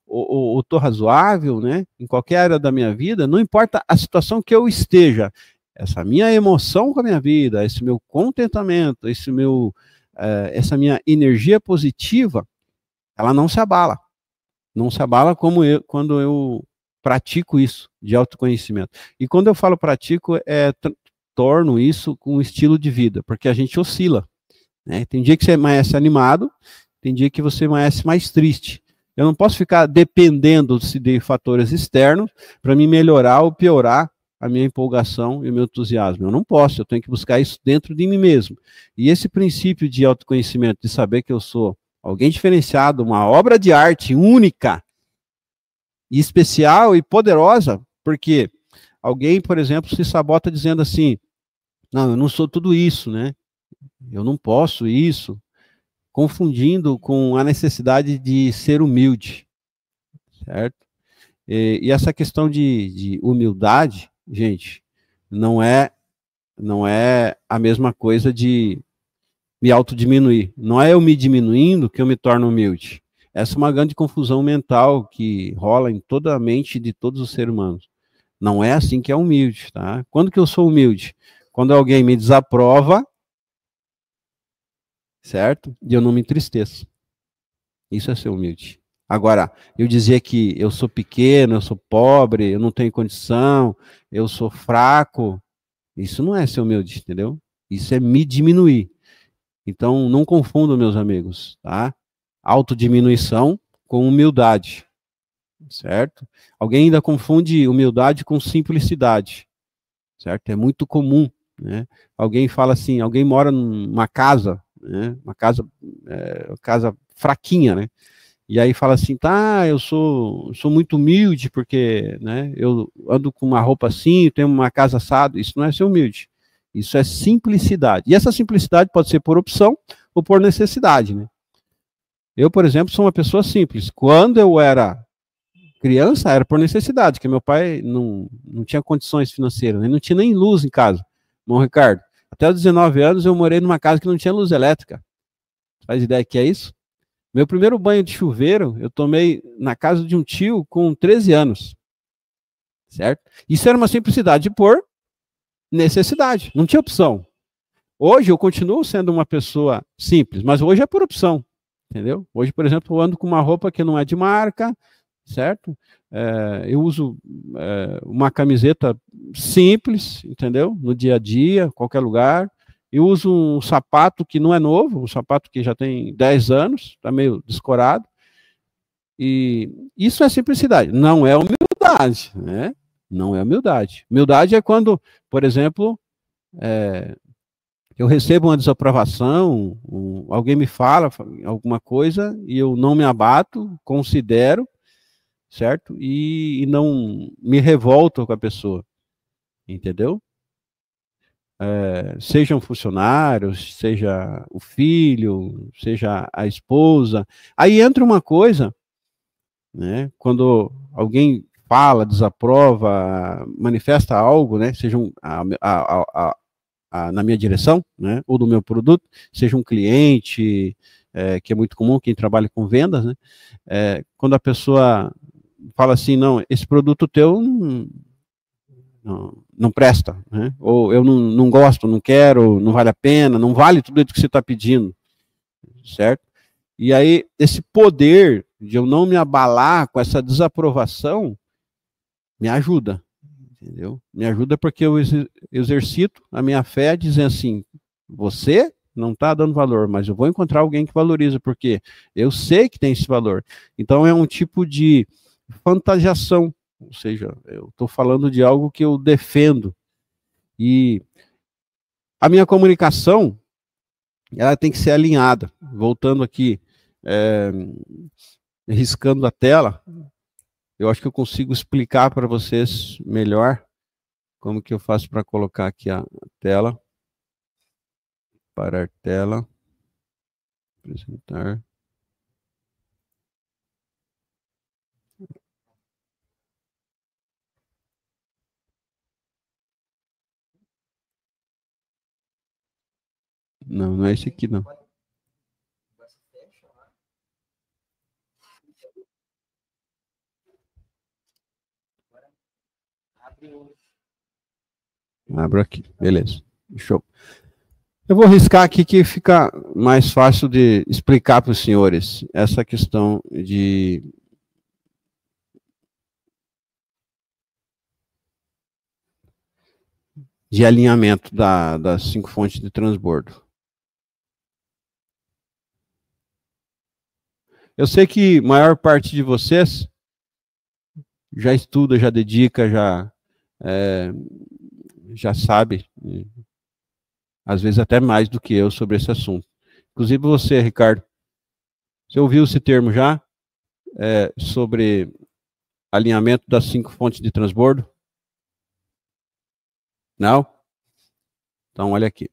ou estou razoável, né? Em qualquer área da minha vida, não importa a situação que eu esteja, essa minha emoção com a minha vida, esse meu contentamento, essa minha energia positiva, ela não se abala. Não se abala quando eu pratico isso de autoconhecimento. E quando eu falo pratico, torno isso com um estilo de vida, porque a gente oscila, né? Tem dia que você amanhece animado, tem dia que você amanhece mais triste. Eu não posso ficar dependendo de fatores externos para me melhorar ou piorar a minha empolgação e o meu entusiasmo. Eu não posso, eu tenho que buscar isso dentro de mim mesmo. E esse princípio de autoconhecimento, de saber que eu sou alguém diferenciado, uma obra de arte única, e especial e poderosa, porque alguém, por exemplo, se sabota dizendo assim, não, eu não sou tudo isso, né? Eu não posso isso, confundindo com a necessidade de ser humilde, certo? E essa questão de humildade, gente, não é a mesma coisa de me autodiminuir. Não é eu me diminuindo que eu me torno humilde. Essa é uma grande confusão mental que rola em toda a mente de todos os seres humanos. Não é assim que é humilde, tá? Quando que eu sou humilde? Quando alguém me desaprova, certo? E eu não me entristeço. Isso é ser humilde. Agora, eu dizer que eu sou pequeno, eu sou pobre, eu não tenho condição, eu sou fraco, isso não é ser humilde, entendeu? Isso é me diminuir. Então, não confundam, meus amigos, tá? Autodiminuição com humildade, certo? Alguém ainda confunde humildade com simplicidade, certo? É muito comum, né? Alguém fala assim, alguém mora numa casa, né? Uma casa fraquinha, né? E aí fala assim, tá, eu sou muito humilde porque, né, eu ando com uma roupa assim, tenho uma casa assada. Isso não é ser humilde. Isso é simplicidade. E essa simplicidade pode ser por opção ou por necessidade, né? Eu, por exemplo, sou uma pessoa simples. Quando eu era criança, era por necessidade, porque meu pai não tinha condições financeiras, né? Não tinha nem luz em casa. Bom, Ricardo, até os 19 anos eu morei numa casa que não tinha luz elétrica. Faz ideia que é isso? Meu primeiro banho de chuveiro, eu tomei na casa de um tio com 13 anos. Certo? Isso era uma simplicidade por necessidade, não tinha opção. Hoje eu continuo sendo uma pessoa simples, mas hoje é por opção, entendeu? Hoje, por exemplo, eu ando com uma roupa que não é de marca, certo? Eu uso uma camiseta simples, entendeu? No dia a dia, qualquer lugar. Eu uso um sapato que não é novo, um sapato que já tem 10 anos, está meio descorado. E isso é simplicidade, não é humildade, né? Não é humildade. Humildade é quando, por exemplo, eu recebo uma desaprovação, alguém me fala alguma coisa e eu não me abato, considero, certo? E não me revolto com a pessoa, entendeu? Sejam funcionários, seja o filho, seja a esposa. Aí entra uma coisa, né? Quando alguém fala, desaprova, manifesta algo, né? Seja na minha direção, né? Ou do meu produto, seja um cliente, que é muito comum, quem trabalha com vendas, né? Quando a pessoa fala assim, não, esse produto teu não presta, né? Ou eu não gosto, não quero, não vale a pena, não vale tudo isso que você está pedindo, certo? E aí, esse poder de eu não me abalar com essa desaprovação me ajuda, entendeu? Me ajuda porque eu exercito a minha fé dizendo assim, você não está dando valor, mas eu vou encontrar alguém que valoriza, porque eu sei que tem esse valor. Então, é um tipo de fantasiação. Ou seja, eu estou falando de algo que eu defendo. E a minha comunicação, ela tem que ser alinhada. Voltando aqui, riscando a tela, eu acho que eu consigo explicar para vocês melhor como que eu faço para colocar aqui a tela. Parar tela. Apresentar. Não, não é esse aqui, não. Abro aqui, beleza. Show. Eu vou riscar aqui que fica mais fácil de explicar para os senhores essa questão de alinhamento das 5 fontes de transbordo. Eu sei que a maior parte de vocês já estuda, já dedica, já sabe, às vezes até mais do que eu sobre esse assunto. Inclusive você, Ricardo, você ouviu esse termo já? Sobre alinhamento das 5 fontes de transbordo? Não? Então, olha aqui.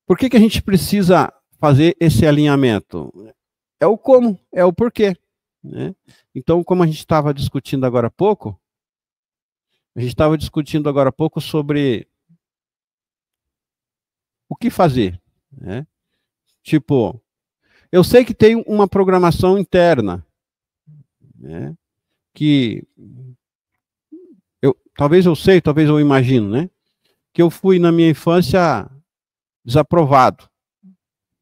Por que a gente precisa fazer esse alinhamento? É o como, é o porquê, né? Então, como a gente estava discutindo agora há pouco, sobre o que fazer, né? Tipo, eu sei que tem uma programação interna, né? Que talvez eu sei, talvez eu imagino, né? Que eu fui na minha infância desaprovado.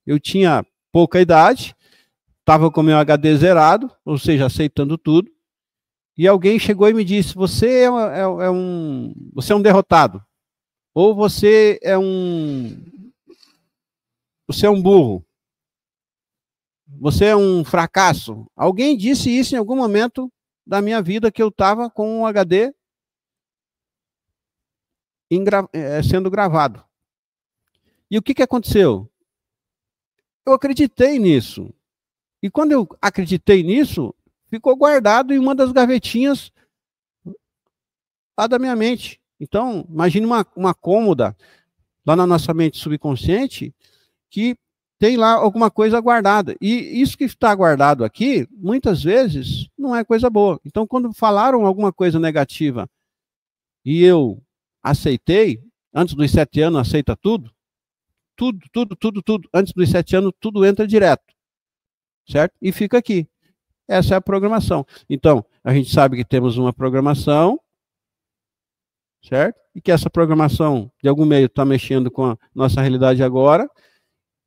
Eu tinha pouca idade, estava com meu HD zerado, ou seja, aceitando tudo, e alguém chegou e me disse: você você é um derrotado, ou você é um burro, você é um fracasso. Alguém disse isso em algum momento da minha vida, que eu estava com um HD sendo gravado. E o que aconteceu? Eu acreditei nisso. E quando eu acreditei nisso, ficou guardado em uma das gavetinhas lá da minha mente. Então, imagine uma cômoda lá na nossa mente subconsciente que tem lá alguma coisa guardada. E isso que está guardado aqui, muitas vezes, não é coisa boa. Então, quando falaram alguma coisa negativa e eu aceitei, antes dos 7 anos, aceita tudo, tudo. Antes dos 7 anos, tudo entra direto, certo? E fica aqui. Essa é a programação. Então, a gente sabe que temos uma programação, certo? E que essa programação, de algum meio, está mexendo com a nossa realidade agora.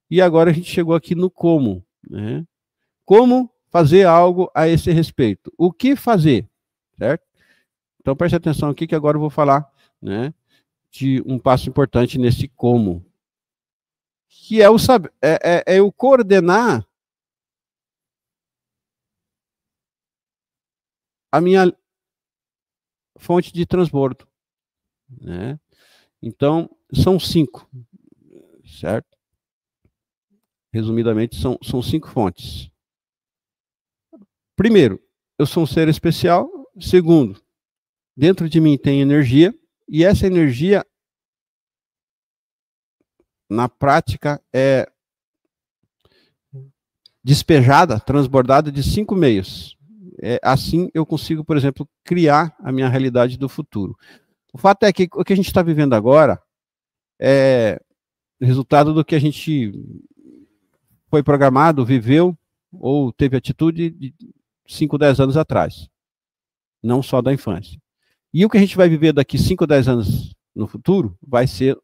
E agora a gente chegou aqui no como, né? Como fazer algo a esse respeito? O que fazer, certo? Então, preste atenção aqui que agora eu vou falar, né, de um passo importante nesse como, que é o saber, é o coordenar a minha fonte de transbordo, né? Então, são 5, certo? Resumidamente, são 5 fontes. Primeiro, eu sou um ser especial. Segundo, dentro de mim tem energia, e essa energia, na prática, é despejada, transbordada de 5 meios. Assim eu consigo, por exemplo, criar a minha realidade do futuro. O fato é que o que a gente está vivendo agora é resultado do que a gente foi programado, viveu ou teve atitude de 5, 10 anos atrás. Não só da infância. E o que a gente vai viver daqui 5, 10 anos no futuro vai ser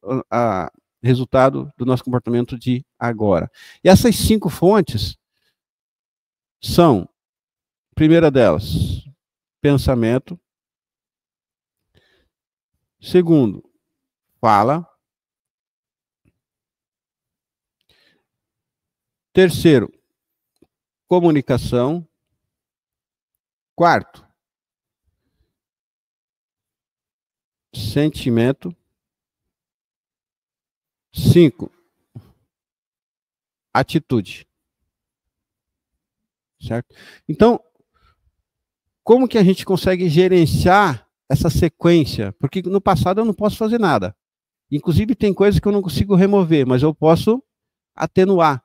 resultado do nosso comportamento de agora. E essas 5 fontes são, primeira delas, pensamento. Segundo, fala. Terceiro, comunicação. Quarto, sentimento. 5, atitude. Certo? Então, como que a gente consegue gerenciar essa sequência? Porque no passado eu não posso fazer nada. Inclusive tem coisas que eu não consigo remover, mas eu posso atenuar.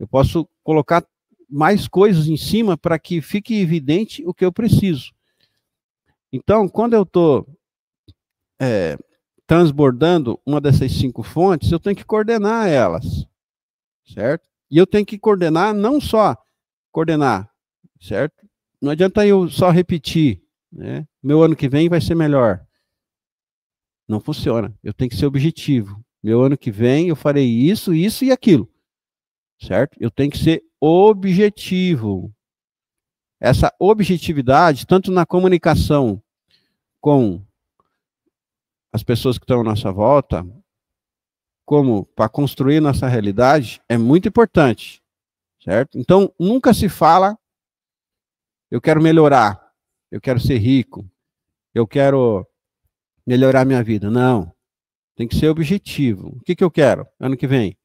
Eu posso colocar mais coisas em cima para que fique evidente o que eu preciso. Então, quando eu estou transbordando uma dessas 5 fontes, eu tenho que coordenar elas, certo? E eu tenho que coordenar, não só coordenar, certo? Não adianta eu só repetir, né? Meu ano que vem vai ser melhor. Não funciona. Eu tenho que ser objetivo. Meu ano que vem eu farei isso, isso e aquilo, certo? Eu tenho que ser objetivo. Essa objetividade, tanto na comunicação com as pessoas que estão à nossa volta, como para construir nossa realidade, é muito importante, certo? Então, nunca se fala, eu quero melhorar, eu quero ser rico, eu quero melhorar minha vida. Não, tem que ser objetivo. O que eu quero ano que vem?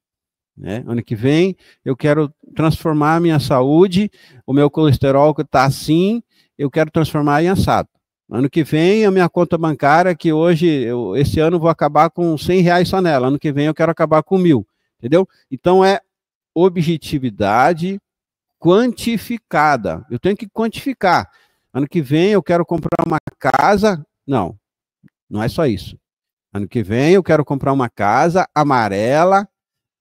Né? Ano que vem, eu quero transformar a minha saúde, o meu colesterol que está assim, eu quero transformar em assado. Ano que vem, a minha conta bancária, que hoje, esse ano, vou acabar com R$100 só nela. Ano que vem, eu quero acabar com 1.000. Entendeu? Então, é objetividade quantificada. Eu tenho que quantificar. Ano que vem, eu quero comprar uma casa. Não, não é só isso. Ano que vem eu quero comprar uma casa amarela,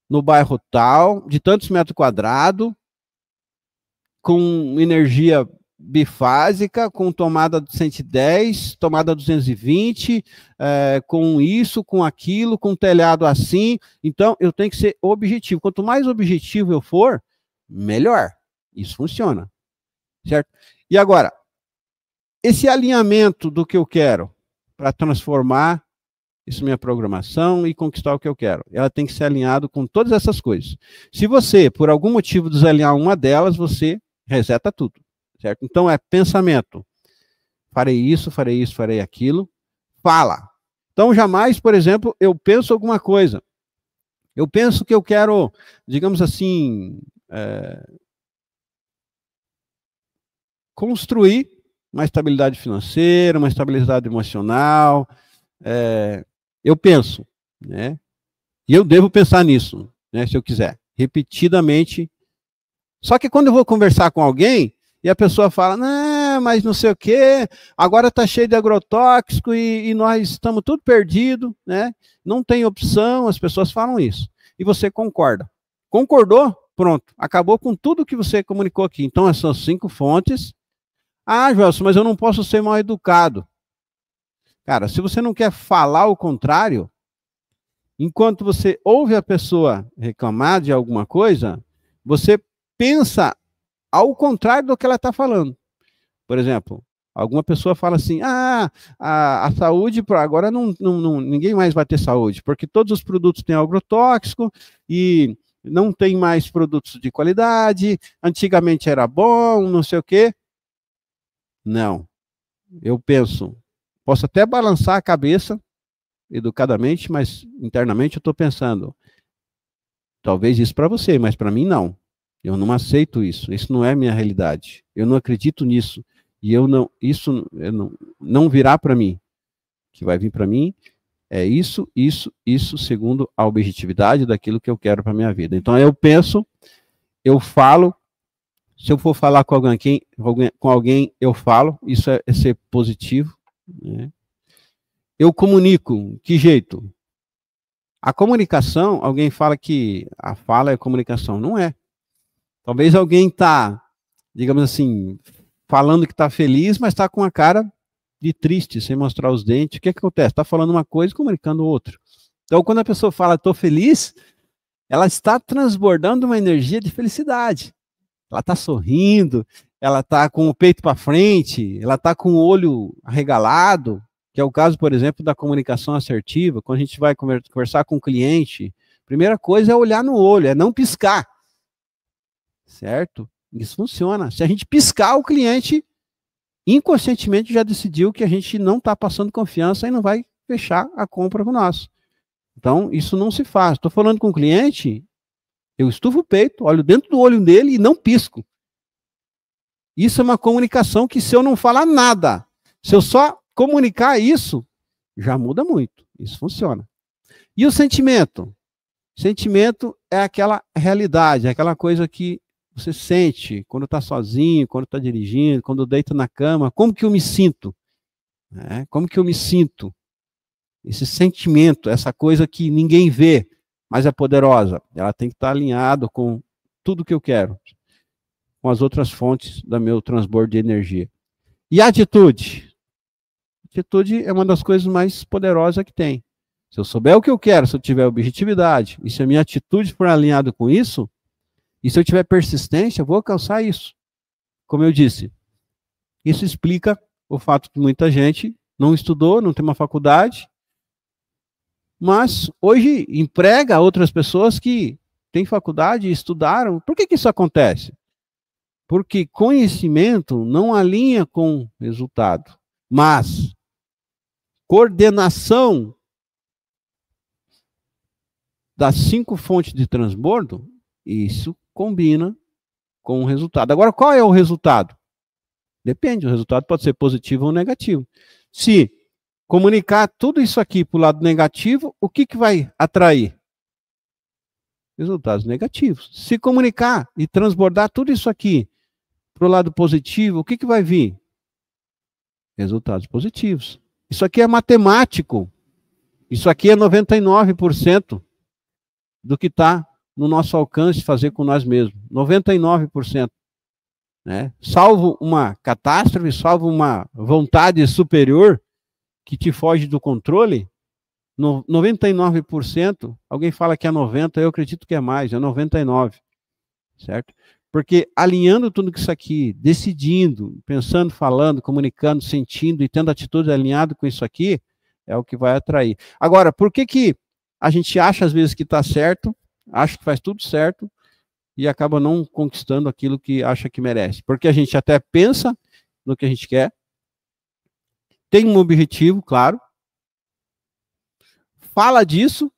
no bairro tal, de tantos metros quadrados, com energia bifásica, com tomada de 110, tomada 220, com isso, com aquilo, com telhado assim. Então, eu tenho que ser objetivo. Quanto mais objetivo eu for, melhor. Isso funciona. Certo? E agora, esse alinhamento do que eu quero para transformar isso minha programação e conquistar o que eu quero, ela tem que ser alinhado com todas essas coisas. Se você, por algum motivo, desalinhar uma delas, você reseta tudo. Certo? Então, é pensamento. Farei isso, farei aquilo. Fala. Então, jamais, por exemplo, eu penso alguma coisa. Eu penso que eu quero, digamos assim, construir uma estabilidade financeira, uma estabilidade emocional. Eu penso, né? E eu devo pensar nisso, né, se eu quiser, repetidamente. Só que quando eu vou conversar com alguém, e a pessoa fala, não, mas não sei o quê, agora está cheio de agrotóxico e nós estamos tudo perdido, né? Não tem opção, as pessoas falam isso. E você concorda. Concordou? Pronto. Acabou com tudo que você comunicou aqui. Então, essas 5 fontes. Ah, Joelson, mas eu não posso ser mal educado. Cara, se você não quer falar o contrário, enquanto você ouve a pessoa reclamar de alguma coisa, você pensa ao contrário do que ela está falando. Por exemplo, alguma pessoa fala assim, a saúde, agora ninguém mais vai ter saúde, porque todos os produtos têm agrotóxico e não tem mais produtos de qualidade, antigamente era bom, não sei o quê. Não. Eu penso, posso até balançar a cabeça, educadamente, mas internamente eu estou pensando, talvez isso para você, mas para mim não. Eu não aceito isso. Isso não é minha realidade. Eu não acredito nisso. E isso não virá para mim. O que vai vir para mim é isso, segundo a objetividade daquilo que eu quero para minha vida. Então eu penso, eu falo. Se eu for falar com alguém, eu falo. Isso é ser positivo, né? Eu comunico. Que jeito? A comunicação, alguém fala que a fala é comunicação. Não é. Talvez alguém está, digamos assim, falando que está feliz, mas está com a cara de triste, sem mostrar os dentes. O que acontece? Está falando uma coisa e comunicando outra. Então, quando a pessoa fala, estou feliz, ela está transbordando uma energia de felicidade. Ela está sorrindo, ela está com o peito para frente, ela está com o olho arregalado, que é o caso, por exemplo, da comunicação assertiva. Quando a gente vai conversar com o cliente, a primeira coisa é olhar no olho, é não piscar. Certo? Isso funciona. Se a gente piscar, o cliente inconscientemente já decidiu que a gente não está passando confiança e não vai fechar a compra com nós. Então, isso não se faz. Estou falando com o cliente, eu estufo o peito, olho dentro do olho dele e não pisco. Isso é uma comunicação que, se eu não falar nada, se eu só comunicar isso, já muda muito. Isso funciona. E o sentimento? Sentimento é aquela realidade, é aquela coisa que você sente quando está sozinho, quando está dirigindo, quando deita na cama. Como que eu me sinto? Como que eu me sinto? Esse sentimento, essa coisa que ninguém vê, mas é poderosa. Ela tem que estar alinhada com tudo que eu quero, com as outras fontes do meu transbordo de energia. E a atitude? Atitude é uma das coisas mais poderosas que tem. Se eu souber o que eu quero, se eu tiver objetividade, e se a minha atitude for alinhada com isso, e se eu tiver persistência, eu vou alcançar isso. Como eu disse, isso explica o fato que muita gente não estudou, não tem uma faculdade, mas hoje emprega outras pessoas que têm faculdade e estudaram. Por que isso acontece? Porque conhecimento não alinha com resultado, mas coordenação das 5 fontes de transbordo, isso combina com o resultado. Agora, qual é o resultado? Depende, o resultado pode ser positivo ou negativo. Se comunicar tudo isso aqui para o lado negativo, o que vai atrair? Resultados negativos. Se comunicar e transbordar tudo isso aqui para o lado positivo, o que vai vir? Resultados positivos. Isso aqui é matemático. Isso aqui é 99% do que está no nosso alcance fazer com nós mesmos. 99%. Né? Salvo uma catástrofe, salvo uma vontade superior que te foge do controle, 99%, alguém fala que é 90%, eu acredito que é mais, é 99%. Certo? Porque alinhando tudo isso aqui, decidindo, pensando, falando, comunicando, sentindo e tendo atitude alinhada com isso aqui, é o que vai atrair. Agora, por que a gente acha às vezes que está certo, acha que faz tudo certo e acaba não conquistando aquilo que acha que merece? Porque a gente até pensa no que a gente quer, tem um objetivo, claro, fala disso,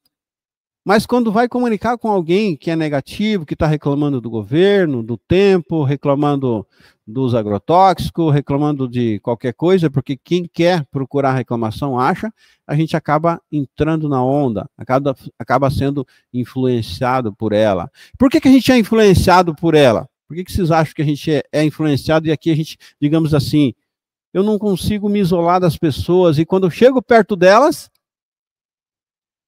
mas quando vai comunicar com alguém que é negativo, que está reclamando do governo, do tempo, reclamando dos agrotóxicos, reclamando de qualquer coisa, porque quem quer procurar reclamação acha, a gente acaba entrando na onda, acaba sendo influenciado por ela. Por que a gente é influenciado por ela? Por que vocês acham que a gente é influenciado e aqui a gente, digamos assim, eu não consigo me isolar das pessoas e quando eu chego perto delas,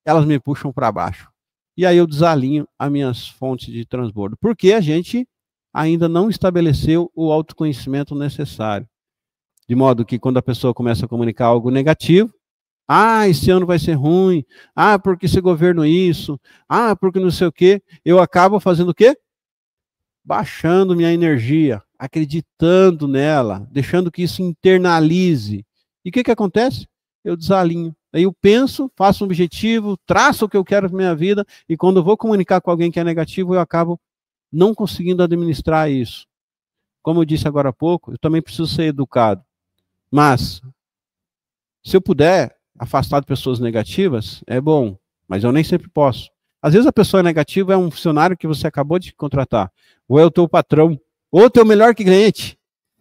elas me puxam para baixo. E aí eu desalinho as minhas fontes de transbordo. Porque a gente ainda não estabeleceu o autoconhecimento necessário. De modo que quando a pessoa começa a comunicar algo negativo, esse ano vai ser ruim, porque esse governo isso, porque não sei o quê, eu acabo fazendo o quê? Baixando minha energia, acreditando nela, deixando que isso internalize. E o que acontece? Eu desalinho. Aí eu penso, faço um objetivo, traço o que eu quero para minha vida, e quando eu vou comunicar com alguém que é negativo, eu acabo não conseguindo administrar isso. Como eu disse agora há pouco, eu também preciso ser educado. Mas, se eu puder afastar de pessoas negativas, é bom, mas eu nem sempre posso. Às vezes a pessoa negativa é um funcionário que você acabou de contratar, ou é o teu patrão, ou o teu melhor cliente.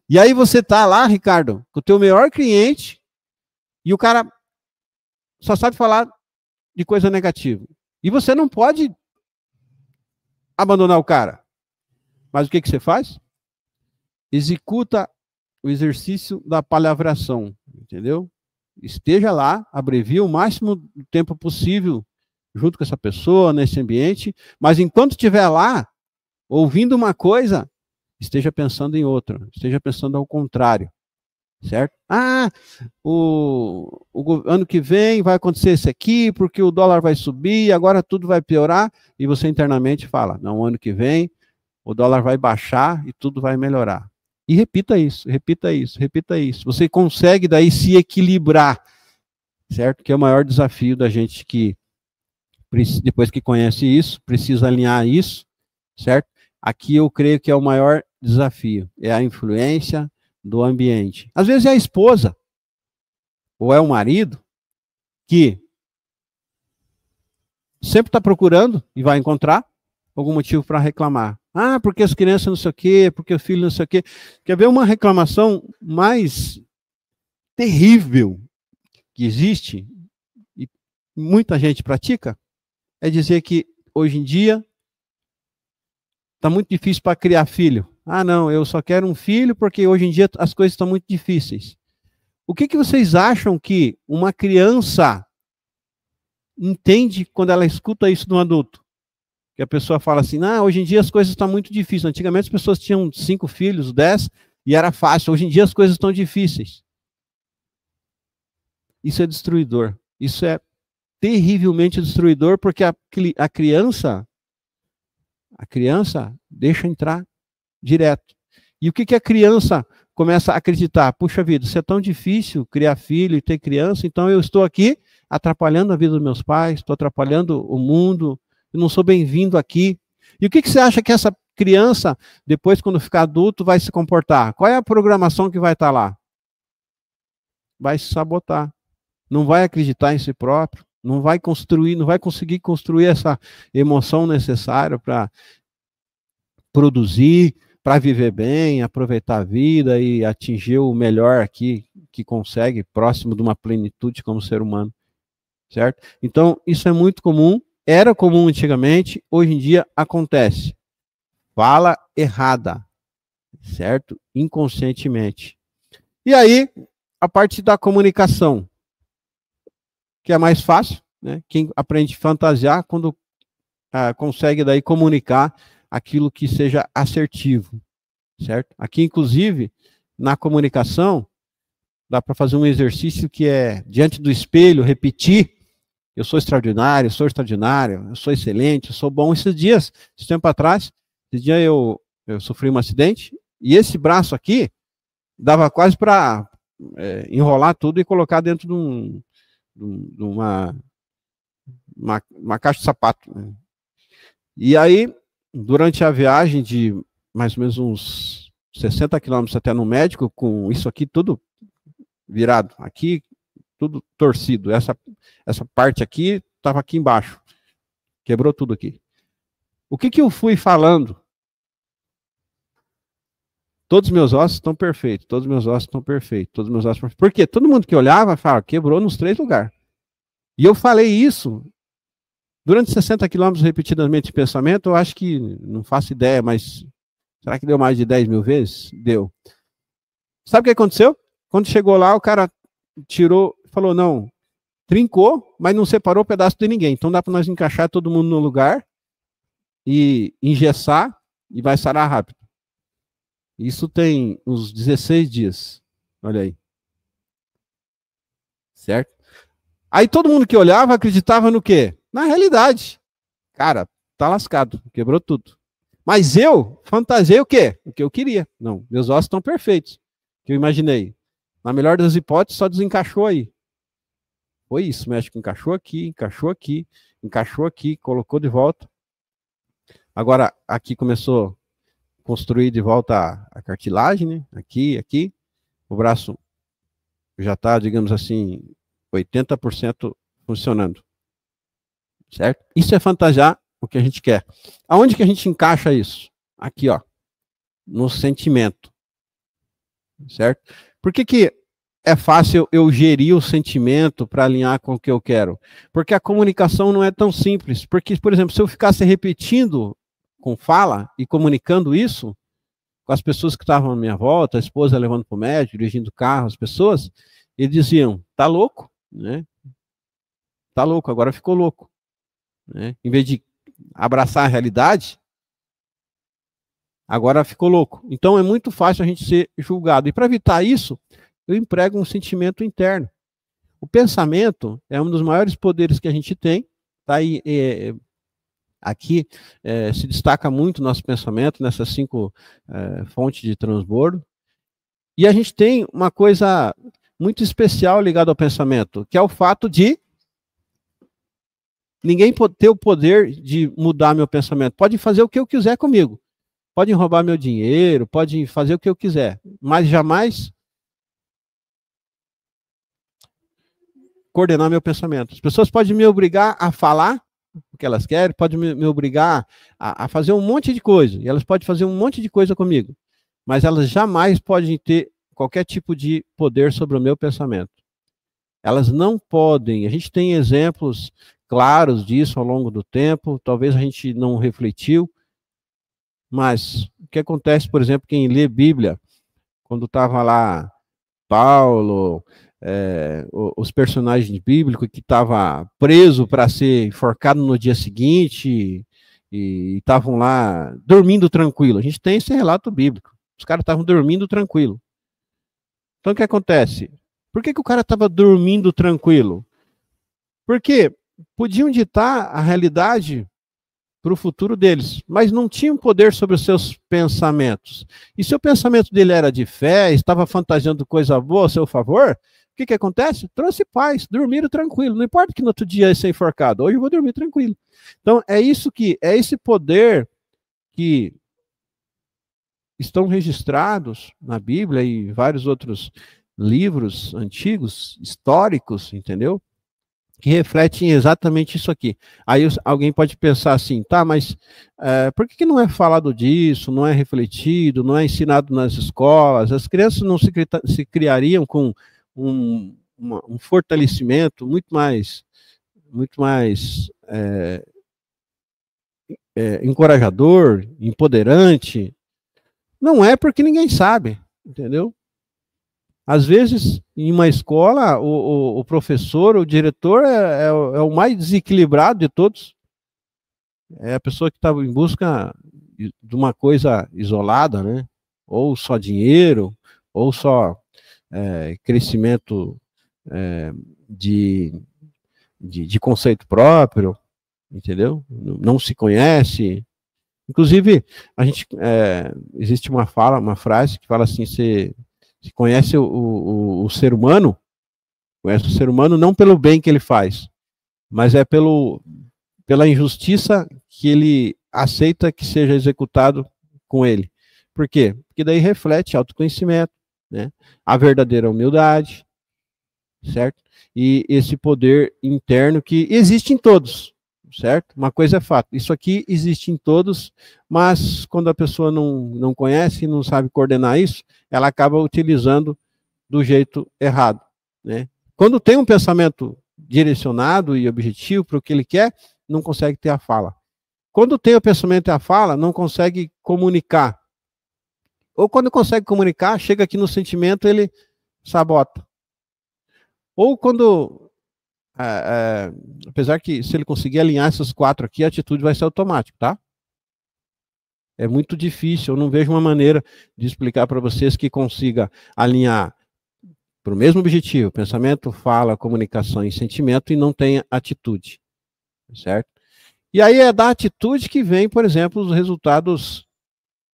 E aí você tá lá, Ricardo, com o teu melhor cliente, e o cara só sabe falar de coisa negativa. E você não pode abandonar o cara. Mas o que você faz? Executa o exercício da palavração, entendeu? Esteja lá, abrevia o máximo do tempo possível junto com essa pessoa, nesse ambiente, mas enquanto estiver lá, ouvindo uma coisa, esteja pensando em outra, esteja pensando ao contrário. Certo? O ano que vem vai acontecer isso aqui, porque o dólar vai subir, agora tudo vai piorar, e você internamente fala, não, ano que vem o dólar vai baixar e tudo vai melhorar. E repita isso, repita isso, repita isso. Você consegue daí se equilibrar, certo? Que é o maior desafio da gente que, depois que conhece isso, precisa alinhar isso, certo? Aqui eu creio que é o maior desafio, é a influência do ambiente. Às vezes é a esposa, ou é o marido, que sempre está procurando, e vai encontrar, algum motivo para reclamar. Porque as crianças não sei o quê, porque o filho não sei o quê. Quer ver uma reclamação mais terrível que existe, e muita gente pratica, é dizer que hoje em dia está muito difícil para criar filho. Não, eu só quero um filho porque hoje em dia as coisas estão muito difíceis. O que vocês acham que uma criança entende quando ela escuta isso de um adulto? Que a pessoa fala assim, hoje em dia as coisas estão muito difíceis. Antigamente as pessoas tinham 5 filhos, 10, e era fácil. Hoje em dia as coisas estão difíceis. Isso é destruidor. Isso é terrivelmente destruidor, porque a criança deixa entrar direto. E o que a criança começa a acreditar? Puxa vida, isso é tão difícil criar filho e ter criança, então eu estou aqui atrapalhando a vida dos meus pais, estou atrapalhando o mundo, eu não sou bem-vindo aqui. E o que você acha que essa criança, depois quando ficar adulto, vai se comportar? Qual é a programação que vai estar lá? Vai se sabotar. Não vai acreditar em si próprio, não vai conseguir construir essa emoção necessária para produzir, para viver bem, aproveitar a vida e atingir o melhor aqui que consegue, próximo de uma plenitude como ser humano, certo? Então, isso é muito comum, era comum antigamente, hoje em dia acontece. Fala errada, certo? Inconscientemente. E aí, a parte da comunicação, que é mais fácil, né? Quem aprende a fantasiar quando consegue daí comunicar aquilo que seja assertivo, certo? Aqui, inclusive, na comunicação, dá para fazer um exercício que é, diante do espelho, repetir: eu sou extraordinário, eu sou excelente, eu sou bom. Esse tempo atrás, esse dia eu sofri um acidente, e esse braço aqui dava quase para enrolar tudo e colocar dentro de uma caixa de sapato, né? E aí, durante a viagem de mais ou menos uns 60 quilômetros até no médico, com isso aqui tudo virado, aqui tudo torcido, essa parte aqui estava aqui embaixo, quebrou tudo aqui. O que eu fui falando? Todos os meus ossos estão perfeitos, todos os meus ossos estão perfeitos, todos os meus ossos estão perfeitos. Por quê? Todo mundo que olhava falava, quebrou nos 3 lugares. E eu falei isso durante 60 quilômetros repetidamente de pensamento. Eu acho que, não faço ideia, mas será que deu mais de 10 mil vezes? Deu. Sabe o que aconteceu? Quando chegou lá, o cara tirou, falou, não, trincou, mas não separou o pedaço de ninguém. Então dá para nós encaixar todo mundo no lugar e engessar e vai sarar rápido. Isso tem uns 16 dias. Olha aí. Certo? Aí todo mundo que olhava acreditava no quê? Na realidade. Cara, tá lascado, quebrou tudo. Mas eu fantasiei o quê? O que eu queria. Não, meus ossos estão perfeitos. O que eu imaginei. Na melhor das hipóteses, só desencaixou aí. Foi isso, o médico encaixou aqui, colocou de volta. Agora, aqui começou a construir de volta a cartilagem, né? Aqui. O braço já está, digamos assim, 80% funcionando. Certo? Isso é fantasiar o que a gente quer. Aonde que a gente encaixa isso? Aqui, ó. No sentimento. Certo? Por que é fácil eu gerir o sentimento para alinhar com o que eu quero? Porque a comunicação não é tão simples. Porque, por exemplo, se eu ficasse repetindo com fala e comunicando isso com as pessoas que estavam à minha volta, a esposa levando para o médico, dirigindo o carro, as pessoas, eles diziam, tá louco, né? Tá louco, agora ficou louco. Né? Em vez de abraçar a realidade, agora ficou louco. Então é muito fácil a gente ser julgado. E para evitar isso, eu emprego um sentimento interno. O pensamento é um dos maiores poderes que a gente tem. Tá aí, aqui se destaca muito o nosso pensamento nessas 5 fontes de transbordo. E a gente tem uma coisa muito especial ligada ao pensamento, que é o fato de ninguém ter o poder de mudar meu pensamento. Pode fazer o que eu quiser comigo. Pode roubar meu dinheiro, pode fazer o que eu quiser, mas jamais coordenar meu pensamento. As pessoas podem me obrigar a falar o que elas querem, podem me obrigar a fazer um monte de coisa, e elas podem fazer um monte de coisa comigo, mas elas jamais podem ter qualquer tipo de poder sobre o meu pensamento. Elas não podem. A gente tem exemplos claros disso ao longo do tempo, talvez a gente não refletiu, mas o que acontece, por exemplo, quem lê Bíblia, quando estava lá Paulo, os personagens bíblicos que estavam presos para ser enforcado no dia seguinte e estavam lá dormindo tranquilo. A gente tem esse relato bíblico. Os caras estavam dormindo tranquilo. Então o que acontece? Por que o cara estava dormindo tranquilo? Porque podiam ditar a realidade para o futuro deles, mas não tinham poder sobre os seus pensamentos. E se o pensamento dele era de fé, estava fantasiando coisa boa a seu favor, o que acontece? Trouxe paz, dormiram tranquilo. Não importa que no outro dia ia ser enforcado, hoje eu vou dormir tranquilo. Então, é esse poder que estão registrados na Bíblia e vários outros livros antigos, históricos, entendeu? Que refletem exatamente isso aqui. Aí alguém pode pensar assim, tá, mas por que não é falado disso, não é refletido, não é ensinado nas escolas? As crianças não se criariam com um fortalecimento muito mais encorajador, empoderante? Não é porque ninguém sabe, entendeu? Às vezes, em uma escola, o professor, o diretor é o mais desequilibrado de todos. É a pessoa que está em busca de uma coisa isolada, né? Ou só dinheiro, ou só crescimento de conceito próprio, entendeu? Não se conhece. Inclusive, existe uma frase que fala assim: se conhece o ser humano, conhece o ser humano não pelo bem que ele faz, mas é pela injustiça que ele aceita que seja executado com ele. Por quê? Porque daí reflete autoconhecimento, né? A verdadeira humildade, certo? E esse poder interno que existe em todos, certo? Uma coisa é fato, isso aqui existe em todos, mas quando a pessoa não conhece, não sabe coordenar isso, ela acaba utilizando do jeito errado, né? Quando tem um pensamento direcionado e objetivo para o que ele quer, não consegue ter a fala. Quando tem o pensamento e a fala, não consegue comunicar. Ou quando consegue comunicar, chega aqui no sentimento, ele sabota. Ou quando, apesar que se ele conseguir alinhar essas 4 aqui, a atitude vai ser automática, tá? É muito difícil, eu não vejo uma maneira de explicar para vocês que consiga alinhar para o mesmo objetivo, pensamento, fala, comunicação e sentimento, e não tenha atitude, certo? E aí é da atitude que vem, por exemplo, os resultados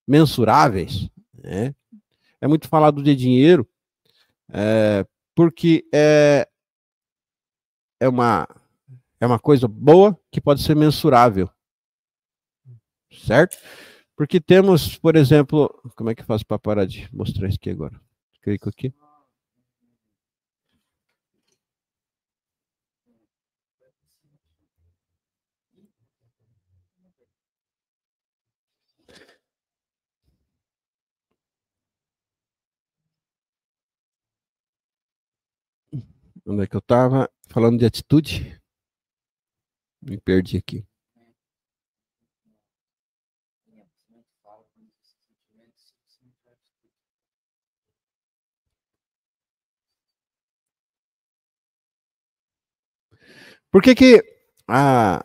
mensuráveis, né? É muito falado de dinheiro, porque é uma coisa boa que pode ser mensurável, certo? Porque temos, por exemplo, como é que eu faço para parar de mostrar isso aqui agora? Clico aqui. Onde é que eu estava? Falando de atitude. Me perdi aqui. Por que a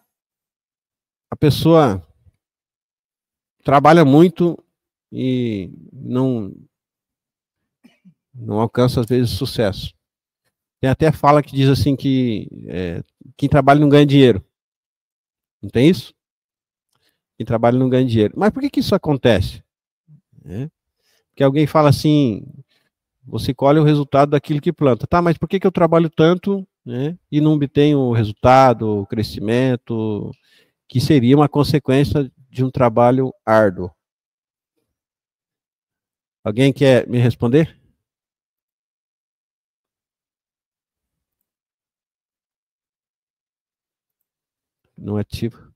pessoa trabalha muito e não alcança, às vezes, sucesso? Tem até fala que diz assim que quem trabalha não ganha dinheiro. Não tem isso? Quem trabalha não ganha dinheiro. Mas por que isso acontece? Porque alguém fala assim, você colhe o resultado daquilo que planta. Tá, mas por que eu trabalho tanto, né, e não obtenho o resultado, o crescimento, que seria uma consequência de um trabalho árduo? Alguém quer me responder? Não é ativo.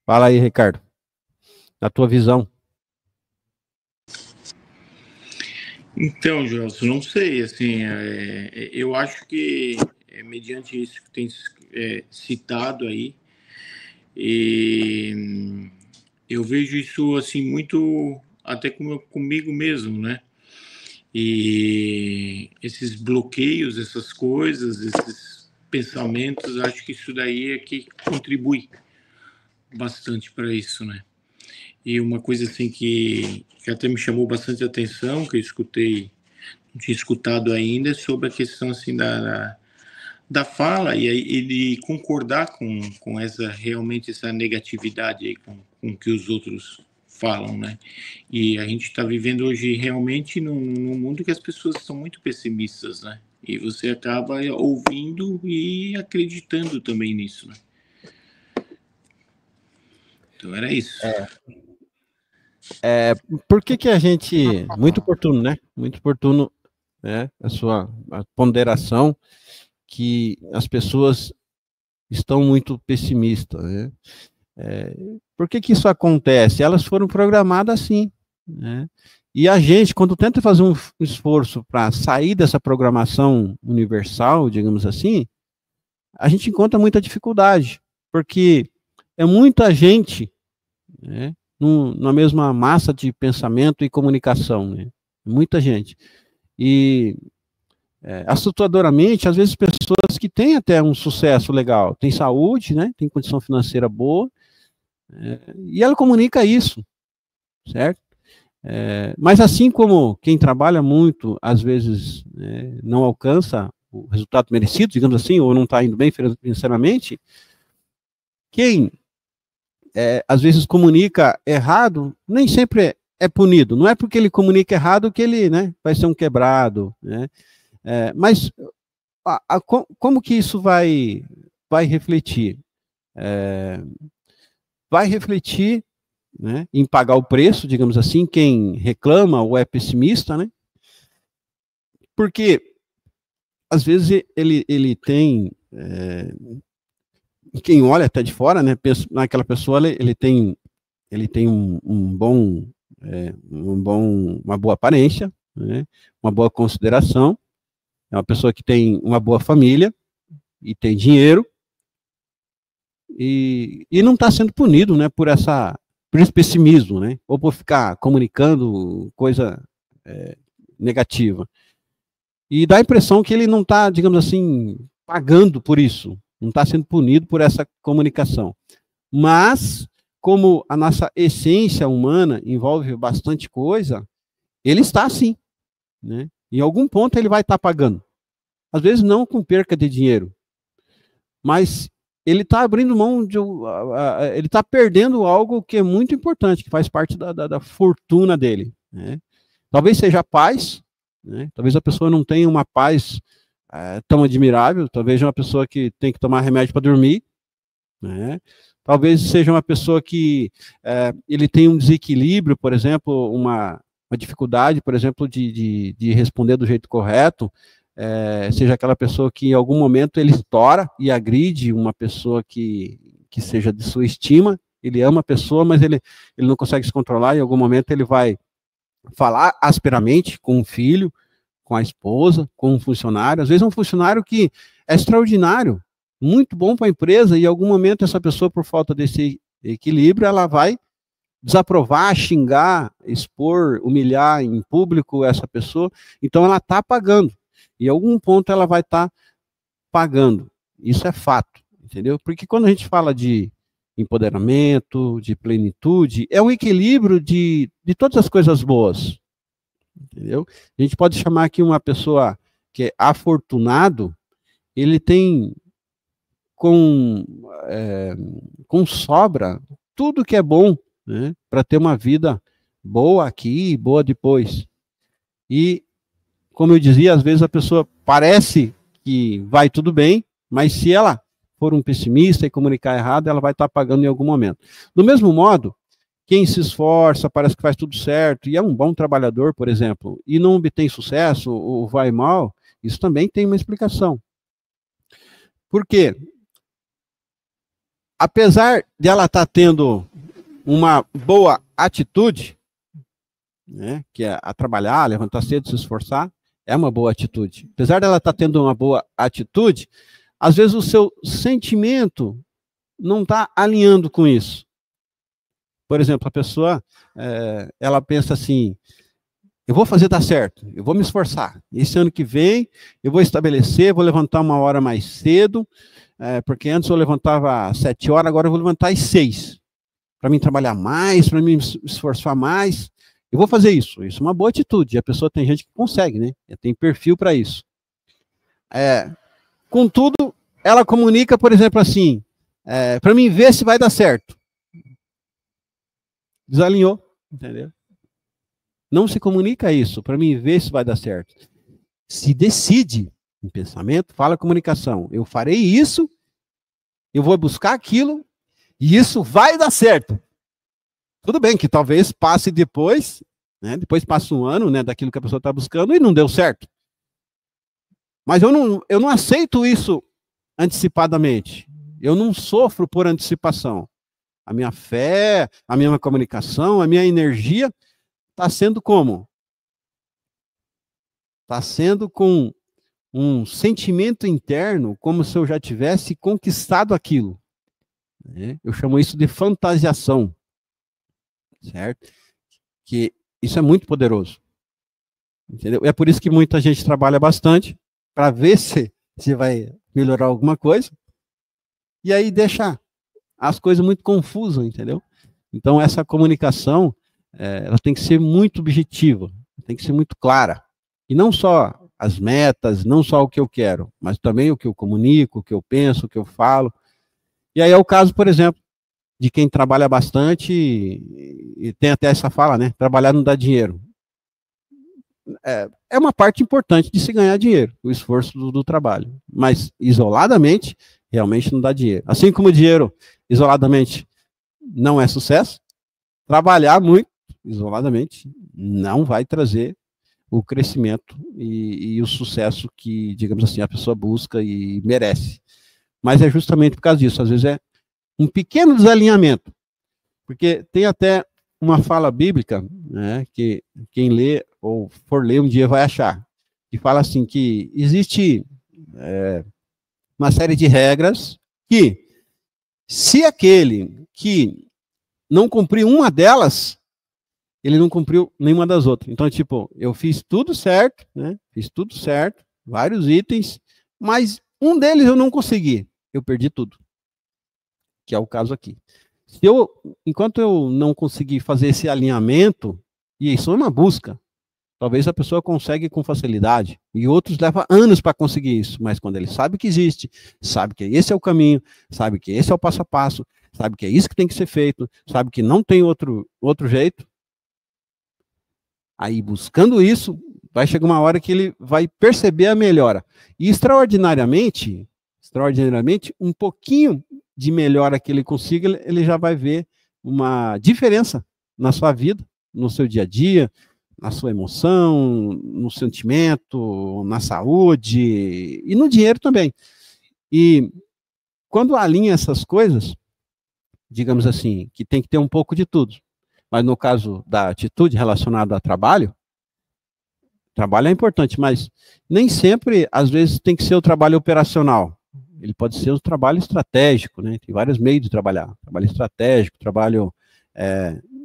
Fala aí, Ricardo. Na tua visão. Então, Gelson, não sei, assim, eu acho que mediante isso que tem citado aí, e eu vejo isso, assim, muito até comigo mesmo, né? E esses bloqueios, essas coisas, esses pensamentos, acho que isso daí é que contribui bastante para isso, né? E uma coisa assim que até me chamou bastante atenção, que eu escutei, não tinha escutado ainda, é sobre a questão assim da fala e de concordar com realmente essa negatividade aí, com o que os outros falam, né? E a gente está vivendo hoje realmente num mundo que as pessoas são muito pessimistas, né? E você acaba ouvindo e acreditando também nisso, né? Então era isso. Por que a gente... Muito oportuno, né? Muito oportuno, né? A ponderação que as pessoas estão muito pessimistas, né? Por que isso acontece? Elas foram programadas assim, né? E a gente, quando tenta fazer um esforço para sair dessa programação universal, digamos assim, a gente encontra muita dificuldade, porque é muita gente, né, na mesma massa de pensamento e comunicação, né? Muita gente. E assustadoramente, às vezes pessoas que têm até um sucesso legal, têm saúde, né, têm condição financeira boa, e ela comunica isso, certo? Mas assim como quem trabalha muito, às vezes não alcança o resultado merecido, digamos assim, ou não está indo bem financeiramente, quem às vezes comunica errado, nem sempre é punido. Não é porque ele comunica errado que ele, né, vai ser um quebrado, né? Mas como que isso vai refletir? Vai refletir, né, em pagar o preço, digamos assim, quem reclama ou é pessimista, né? Porque às vezes ele tem, quem olha até de fora, né, pensa naquela pessoa, ele tem uma boa aparência, né, uma boa consideração, é uma pessoa que tem uma boa família e tem dinheiro e não está sendo punido, né, por esse pessimismo, né, ou por ficar comunicando coisa negativa. E dá a impressão que ele não está, digamos assim, pagando por isso, não está sendo punido por essa comunicação. Mas, como a nossa essência humana envolve bastante coisa, ele está assim, né? Em algum ponto ele vai estar pagando. Às vezes não com perca de dinheiro, mas ele está abrindo mão ele está perdendo algo que é muito importante, que faz parte da fortuna dele, né? Talvez seja a paz, né? Talvez a pessoa não tenha uma paz tão admirável, talvez seja uma pessoa que tem que tomar remédio para dormir, né? Talvez seja uma pessoa que ele tem um desequilíbrio, por exemplo, uma dificuldade, por exemplo, de responder do jeito correto, seja aquela pessoa que em algum momento ele estoura e agride uma pessoa que seja de sua estima, ele ama a pessoa, mas ele não consegue se controlar, em algum momento ele vai falar asperamente com o filho, com a esposa, com um funcionário, às vezes um funcionário que é extraordinário, muito bom para a empresa, e em algum momento essa pessoa, por falta desse equilíbrio, ela vai desaprovar, xingar, expor, humilhar em público essa pessoa, então ela está pagando, e em algum ponto ela vai estar pagando, isso é fato, entendeu? Porque quando a gente fala de empoderamento, de plenitude, é um equilíbrio de todas as coisas boas, entendeu? A gente pode chamar aqui uma pessoa que é afortunado, ele tem com sobra tudo que é bom, né, para ter uma vida boa aqui e boa depois. E, como eu dizia, às vezes a pessoa parece que vai tudo bem, mas se ela for um pessimista e comunicar errado, ela vai estar pagando em algum momento. Do mesmo modo, quem se esforça, parece que faz tudo certo, e é um bom trabalhador, por exemplo, e não obtém sucesso, ou vai mal, isso também tem uma explicação. Por quê? Apesar de ela estar tendo uma boa atitude, né, que é a trabalhar, levantar cedo, se esforçar, é uma boa atitude. Apesar dela estar tendo uma boa atitude, às vezes o seu sentimento não está alinhando com isso. Por exemplo, a pessoa, ela pensa assim, eu vou fazer dar certo, eu vou me esforçar. Esse ano que vem, eu vou estabelecer, vou levantar uma hora mais cedo, porque antes eu levantava às 7 horas, agora eu vou levantar às 6. Para mim trabalhar mais, para mim me esforçar mais. Eu vou fazer isso. Isso é uma boa atitude. A pessoa tem gente que consegue, né? Tem perfil para isso. Contudo, ela comunica, por exemplo, assim, para mim ver se vai dar certo. Desalinhou, entendeu? Não se comunica isso, para mim ver se vai dar certo. Se decide em pensamento, fala comunicação. Eu farei isso, eu vou buscar aquilo, e isso vai dar certo. Tudo bem que talvez passe depois, né? Depois passa um ano, né, daquilo que a pessoa está buscando e não deu certo. Mas eu não aceito isso antecipadamente. Eu não sofro por antecipação. A minha fé, a minha comunicação, a minha energia está sendo como? Está sendo com um sentimento interno, como se eu já tivesse conquistado aquilo. Eu chamo isso de fantasiação. Certo? Que isso é muito poderoso. entendeu? É por isso que muita gente trabalha bastante, para ver se vai melhorar alguma coisa, e aí deixa as coisas muito confusas, entendeu? Então, essa comunicação, ela tem que ser muito objetiva, tem que ser muito clara. E não só as metas, não só o que eu quero, mas também o que eu comunico, o que eu penso, o que eu falo. E aí é o caso, por exemplo, de quem trabalha bastante e tem até essa fala, né? Trabalhar não dá dinheiro. É uma parte importante de se ganhar dinheiro, o esforço do trabalho. Mas, isoladamente, realmente não dá dinheiro. Assim como o dinheiro, isoladamente, não é sucesso, trabalhar muito, isoladamente, não vai trazer o crescimento e o sucesso que, digamos assim, a pessoa busca e merece. Mas é justamente por causa disso. Às vezes é um pequeno desalinhamento. Porque tem até uma fala bíblica, né, que quem lê ou for ler um dia vai achar, que fala assim, que existe uma série de regras que, se aquele que não cumpriu uma delas, ele não cumpriu nenhuma das outras. Então, tipo, eu fiz tudo certo, né? Fiz tudo certo, vários itens, mas um deles eu não consegui. Eu perdi tudo. Que é o caso aqui. Enquanto eu não conseguir fazer esse alinhamento, e isso é uma busca, talvez a pessoa consegue com facilidade, e outros levam anos para conseguir isso, mas quando ele sabe que existe, sabe que esse é o caminho, sabe que esse é o passo a passo, sabe que é isso que tem que ser feito, sabe que não tem outro jeito, aí buscando isso, vai chegar uma hora que ele vai perceber a melhora. E extraordinariamente, um pouquinho de melhora que ele consiga, ele já vai ver uma diferença na sua vida, no seu dia a dia, na sua emoção, no sentimento, na saúde e no dinheiro também. E quando alinha essas coisas, digamos assim, que tem que ter um pouco de tudo, mas no caso da atitude relacionada a trabalho é importante, mas nem sempre, às vezes, tem que ser o trabalho operacional. Ele pode ser o trabalho estratégico, né? Tem vários meios de trabalhar. Trabalho estratégico, trabalho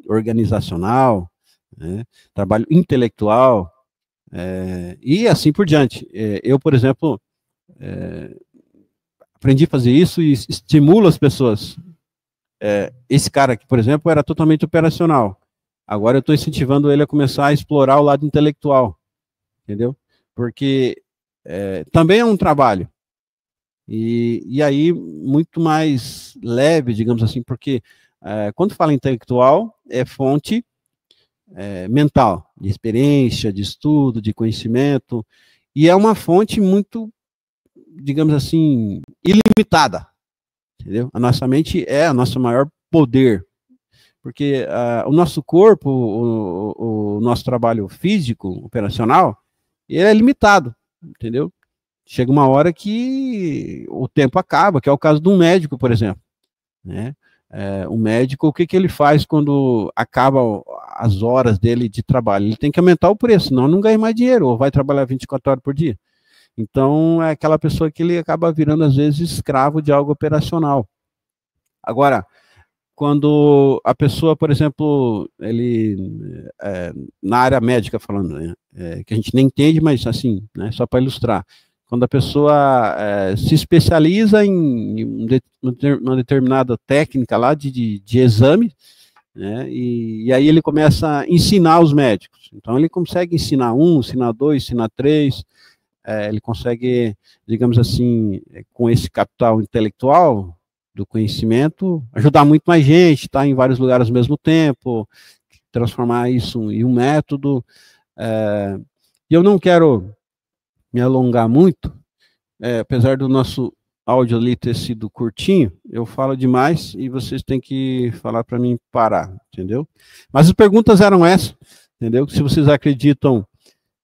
organizacional, né? Trabalho intelectual, e assim por diante. Eu, por exemplo, aprendi a fazer isso e estimulo as pessoas. Esse cara aqui, por exemplo, era totalmente operacional. Agora eu estou incentivando ele a começar a explorar o lado intelectual, entendeu? Porque também é um trabalho. E aí, muito mais leve, digamos assim, porque quando fala intelectual, é fonte mental, de experiência, de estudo, de conhecimento, e é uma fonte muito, digamos assim, ilimitada, entendeu? A nossa mente é o nosso maior poder, porque o nosso corpo, o nosso trabalho físico, operacional, ele é limitado, entendeu? Chega uma hora que o tempo acaba, que é o caso de um médico, por exemplo, né? O médico, o que ele faz quando acaba as horas dele de trabalho? Ele tem que aumentar o preço, senão não ganha mais dinheiro, ou vai trabalhar 24 horas por dia. Então, é aquela pessoa que ele acaba virando, às vezes, escravo de algo operacional. Agora, quando a pessoa, por exemplo, na área médica falando, né, que a gente nem entende, mas assim, né, só para ilustrar, quando a pessoa se especializa em uma determinada técnica lá de exame, né, e aí ele começa a ensinar os médicos. Então ele consegue ensinar ensinar dois, ensinar três, ele consegue, digamos assim, com esse capital intelectual do conhecimento, ajudar muito mais gente, estar em vários lugares ao mesmo tempo, transformar isso em um método. E eu não quero me alongar muito, apesar do nosso áudio ali ter sido curtinho, eu falo demais e vocês têm que falar para mim parar, entendeu? Mas as perguntas eram essas, entendeu? Se vocês acreditam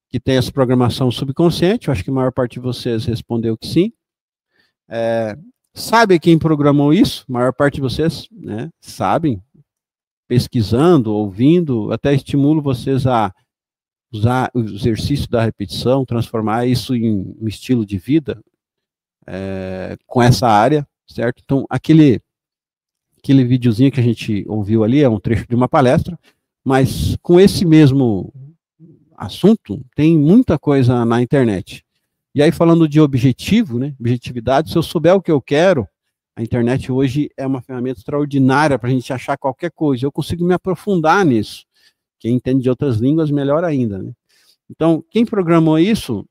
que tem essa programação subconsciente, eu acho que a maior parte de vocês respondeu que sim. Sabe quem programou isso? A maior parte de vocês, né, sabem, pesquisando, ouvindo, até estimulo vocês a usar o exercício da repetição, transformar isso em um estilo de vida com essa área, certo? Então, aquele videozinho que a gente ouviu ali é um trecho de uma palestra, mas com esse mesmo assunto, tem muita coisa na internet. E aí, falando de objetivo, né, objetividade, se eu souber o que eu quero, a internet hoje é uma ferramenta extraordinária para a gente achar qualquer coisa. Eu consigo me aprofundar nisso. Quem entende de outras línguas, melhor ainda, né? Então, quem programou isso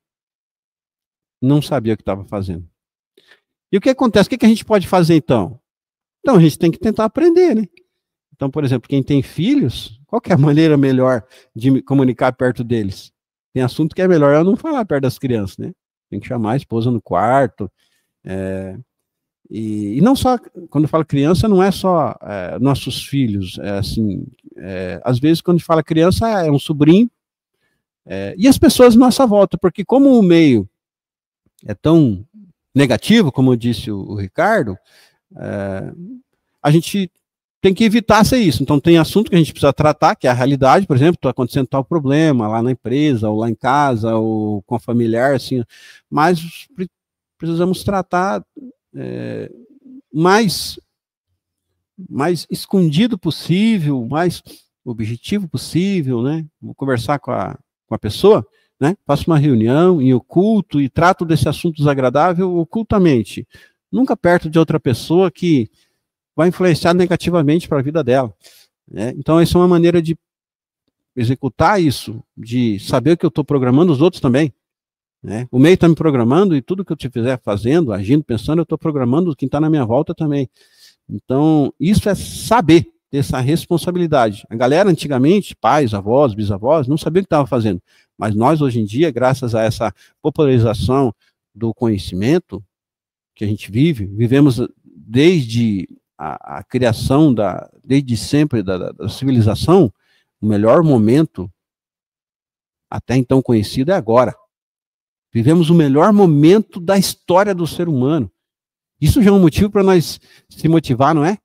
não sabia o que estava fazendo. E o que acontece? O que a gente pode fazer, então? Então, a gente tem que tentar aprender, né? Então, por exemplo, quem tem filhos, qual que é a maneira melhor de me comunicar perto deles? Tem assunto que é melhor eu não falar perto das crianças, né? Tem que chamar a esposa no quarto. E não só, quando eu falo criança, não é só nossos filhos. Às vezes, quando a gente fala criança, é um sobrinho. E as pessoas à nossa volta, porque como o meio é tão negativo, como disse o Ricardo, a gente tem que evitar ser isso. Então, tem assunto que a gente precisa tratar, que é a realidade, por exemplo, está acontecendo tal problema lá na empresa, ou lá em casa, ou com a familiar, assim, mas precisamos tratar mais escondido possível, mais objetivo possível, né? Vou conversar com a pessoa, né? Faço uma reunião em oculto e trato desse assunto desagradável ocultamente, nunca perto de outra pessoa que vai influenciar negativamente para a vida dela, né? Então, essa é uma maneira de executar isso, de saber o que eu estou programando os outros também, né? O meio está me programando e tudo que eu estiver fazendo, agindo, pensando, eu estou programando quem está na minha volta também. Então, isso é saber essa responsabilidade. A galera antigamente, pais, avós, bisavós, não sabia o que estava fazendo, mas nós hoje em dia, graças a essa popularização do conhecimento que a gente vivemos desde a criação, desde sempre da civilização, o melhor momento, até então conhecido, é agora. Vivemos o melhor momento da história do ser humano. Isso já é um motivo para nós se motivar, não é?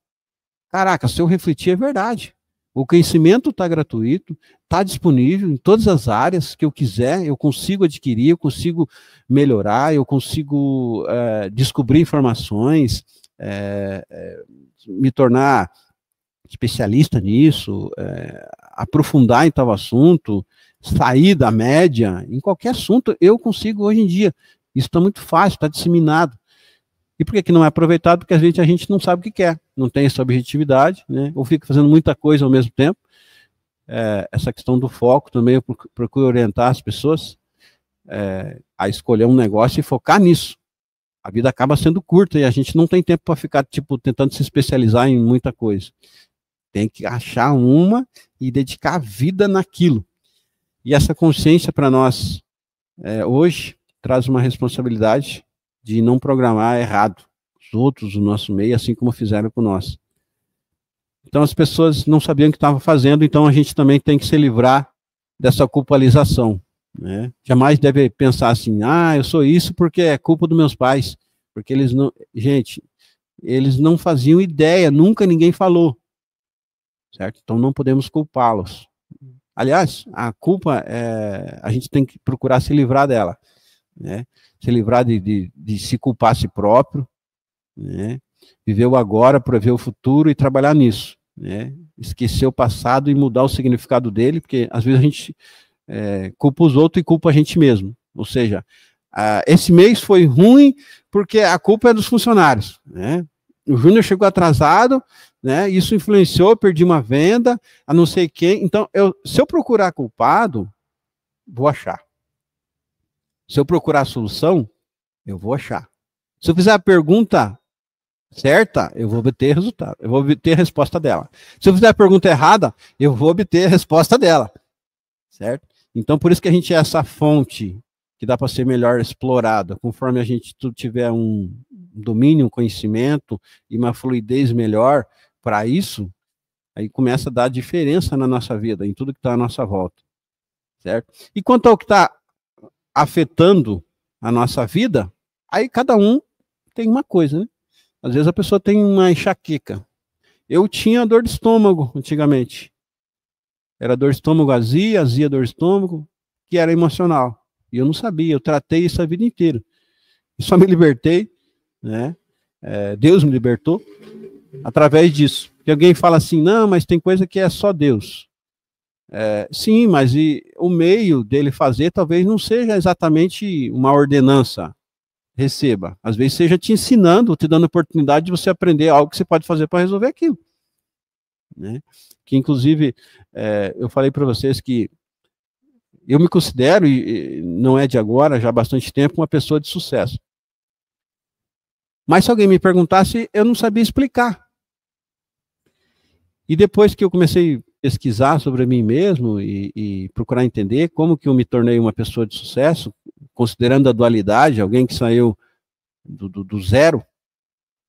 Caraca, se eu refletir, é verdade. O conhecimento está gratuito, está disponível em todas as áreas que eu quiser, eu consigo adquirir, eu consigo melhorar, eu consigo descobrir informações, me tornar especialista nisso, aprofundar em tal assunto, sair da média, em qualquer assunto eu consigo hoje em dia. Isso está muito fácil, está disseminado. E por que não é aproveitado? Porque às vezes a gente não sabe o que quer, não tem essa objetividade, né? Ou fica fazendo muita coisa ao mesmo tempo. Essa questão do foco também, eu procuro orientar as pessoas a escolher um negócio e focar nisso. A vida acaba sendo curta e a gente não tem tempo para ficar tentando se especializar em muita coisa. Tem que achar uma e dedicar a vida naquilo. E essa consciência para nós hoje traz uma responsabilidade de não programar errado os outros, o nosso meio, assim como fizeram com nós. Então as pessoas não sabiam o que estavam fazendo, então a gente também tem que se livrar dessa culpabilização, né? Jamais deve pensar assim, eu sou isso porque é culpa dos meus pais, porque eles não... Gente, eles não faziam ideia, nunca ninguém falou, certo? Então não podemos culpá-los. Aliás, a culpa, a gente tem que procurar se livrar dela, né? Se livrar de se culpar a si próprio, né? Viver o agora, prever o futuro e trabalhar nisso, né? Esquecer o passado e mudar o significado dele, porque às vezes a gente culpa os outros e culpa a gente mesmo. Ou seja, esse mês foi ruim porque a culpa é dos funcionários, né? O Júnior chegou atrasado, né? Isso influenciou, perdi uma venda, a não sei quem. Então, se eu procurar culpado, vou achar. Se eu procurar a solução, eu vou achar. Se eu fizer a pergunta certa, eu vou obter resultado. Eu vou obter a resposta dela. Se eu fizer a pergunta errada, eu vou obter a resposta dela. Certo? Então, por isso que a gente é essa fonte que dá para ser melhor explorada. Conforme a gente tiver um domínio, um conhecimento e uma fluidez melhor para isso, aí começa a dar diferença na nossa vida, em tudo que está à nossa volta. Certo? E quanto ao que está afetando a nossa vida, aí cada um tem uma coisa, né? Às vezes a pessoa tem uma enxaqueca. Eu tinha dor de estômago antigamente. Era dor de estômago azia dor de estômago, que era emocional. E eu não sabia, eu tratei isso a vida inteira. E só me libertei, né? Deus me libertou através disso. E alguém fala assim, não, mas tem coisa que é só Deus. Sim, mas o meio dele fazer talvez não seja exatamente uma ordenança, receba. Às vezes seja te ensinando, te dando a oportunidade de você aprender algo que você pode fazer para resolver aquilo. Né? Que, inclusive, eu falei para vocês que eu me considero, e não é de agora, já há bastante tempo, uma pessoa de sucesso. Mas se alguém me perguntasse, eu não sabia explicar. E depois que eu comecei a pesquisar sobre mim mesmo e procurar entender como que eu me tornei uma pessoa de sucesso, considerando a dualidade, alguém que saiu do zero,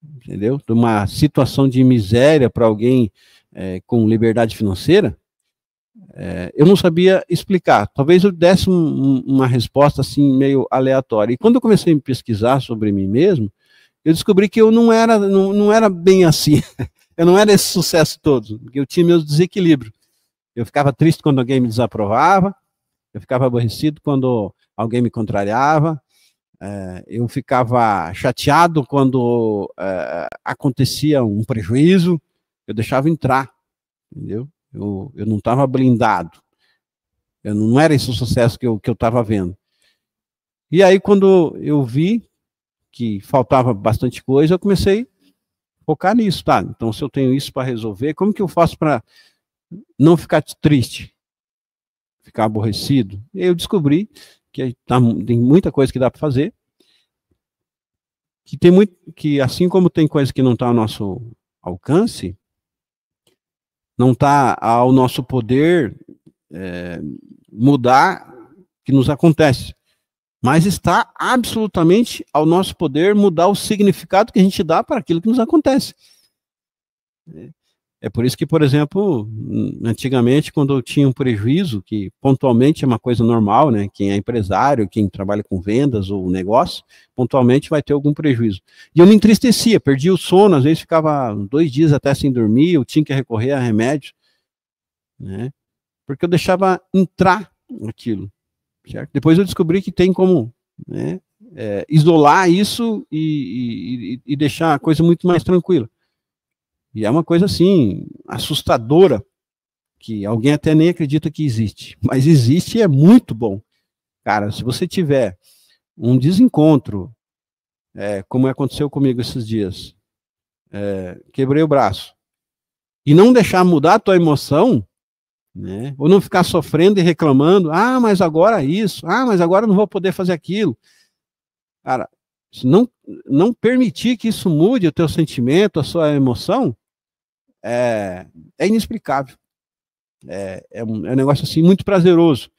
entendeu? De uma situação de miséria para alguém com liberdade financeira, eu não sabia explicar. Talvez eu desse uma resposta assim meio aleatória. E quando eu comecei a me pesquisar sobre mim mesmo, eu descobri que eu não era bem assim. Eu não era esse sucesso todo, porque eu tinha meus desequilíbrios. Eu ficava triste quando alguém me desaprovava, eu ficava aborrecido quando alguém me contrariava, eu ficava chateado quando acontecia um prejuízo, eu deixava entrar, entendeu? Eu não estava blindado, eu não era esse o sucesso que eu estava vendo. E aí, quando eu vi que faltava bastante coisa, eu comecei a focar nisso, tá? Então, se eu tenho isso para resolver, como que eu faço para não ficar triste, ficar aborrecido? E eu descobri que tem muita coisa que dá para fazer, que assim como tem coisa que não está ao nosso alcance, não está ao nosso poder mudar o que nos acontece, mas está absolutamente ao nosso poder mudar o significado que a gente dá para aquilo que nos acontece. É por isso que, por exemplo, antigamente, quando eu tinha um prejuízo, que pontualmente é uma coisa normal, né? Quem é empresário, quem trabalha com vendas ou negócio, pontualmente vai ter algum prejuízo. E eu me entristecia, perdia o sono, às vezes ficava 2 dias até sem dormir, eu tinha que recorrer a remédio, né? Porque eu deixava entrar aquilo, certo? Depois eu descobri que tem como, né, isolar isso e deixar a coisa muito mais tranquila. E é uma coisa, assim, assustadora, que alguém até nem acredita que existe. Mas existe e é muito bom. Cara, se você tiver um desencontro, como aconteceu comigo esses dias, quebrei o braço, e não deixar mudar a tua emoção, né, ou não ficar sofrendo e reclamando, mas agora isso, mas agora não vou poder fazer aquilo. Cara, se não permitir que isso mude o teu sentimento, a sua emoção, é inexplicável. É um negócio assim muito prazeroso,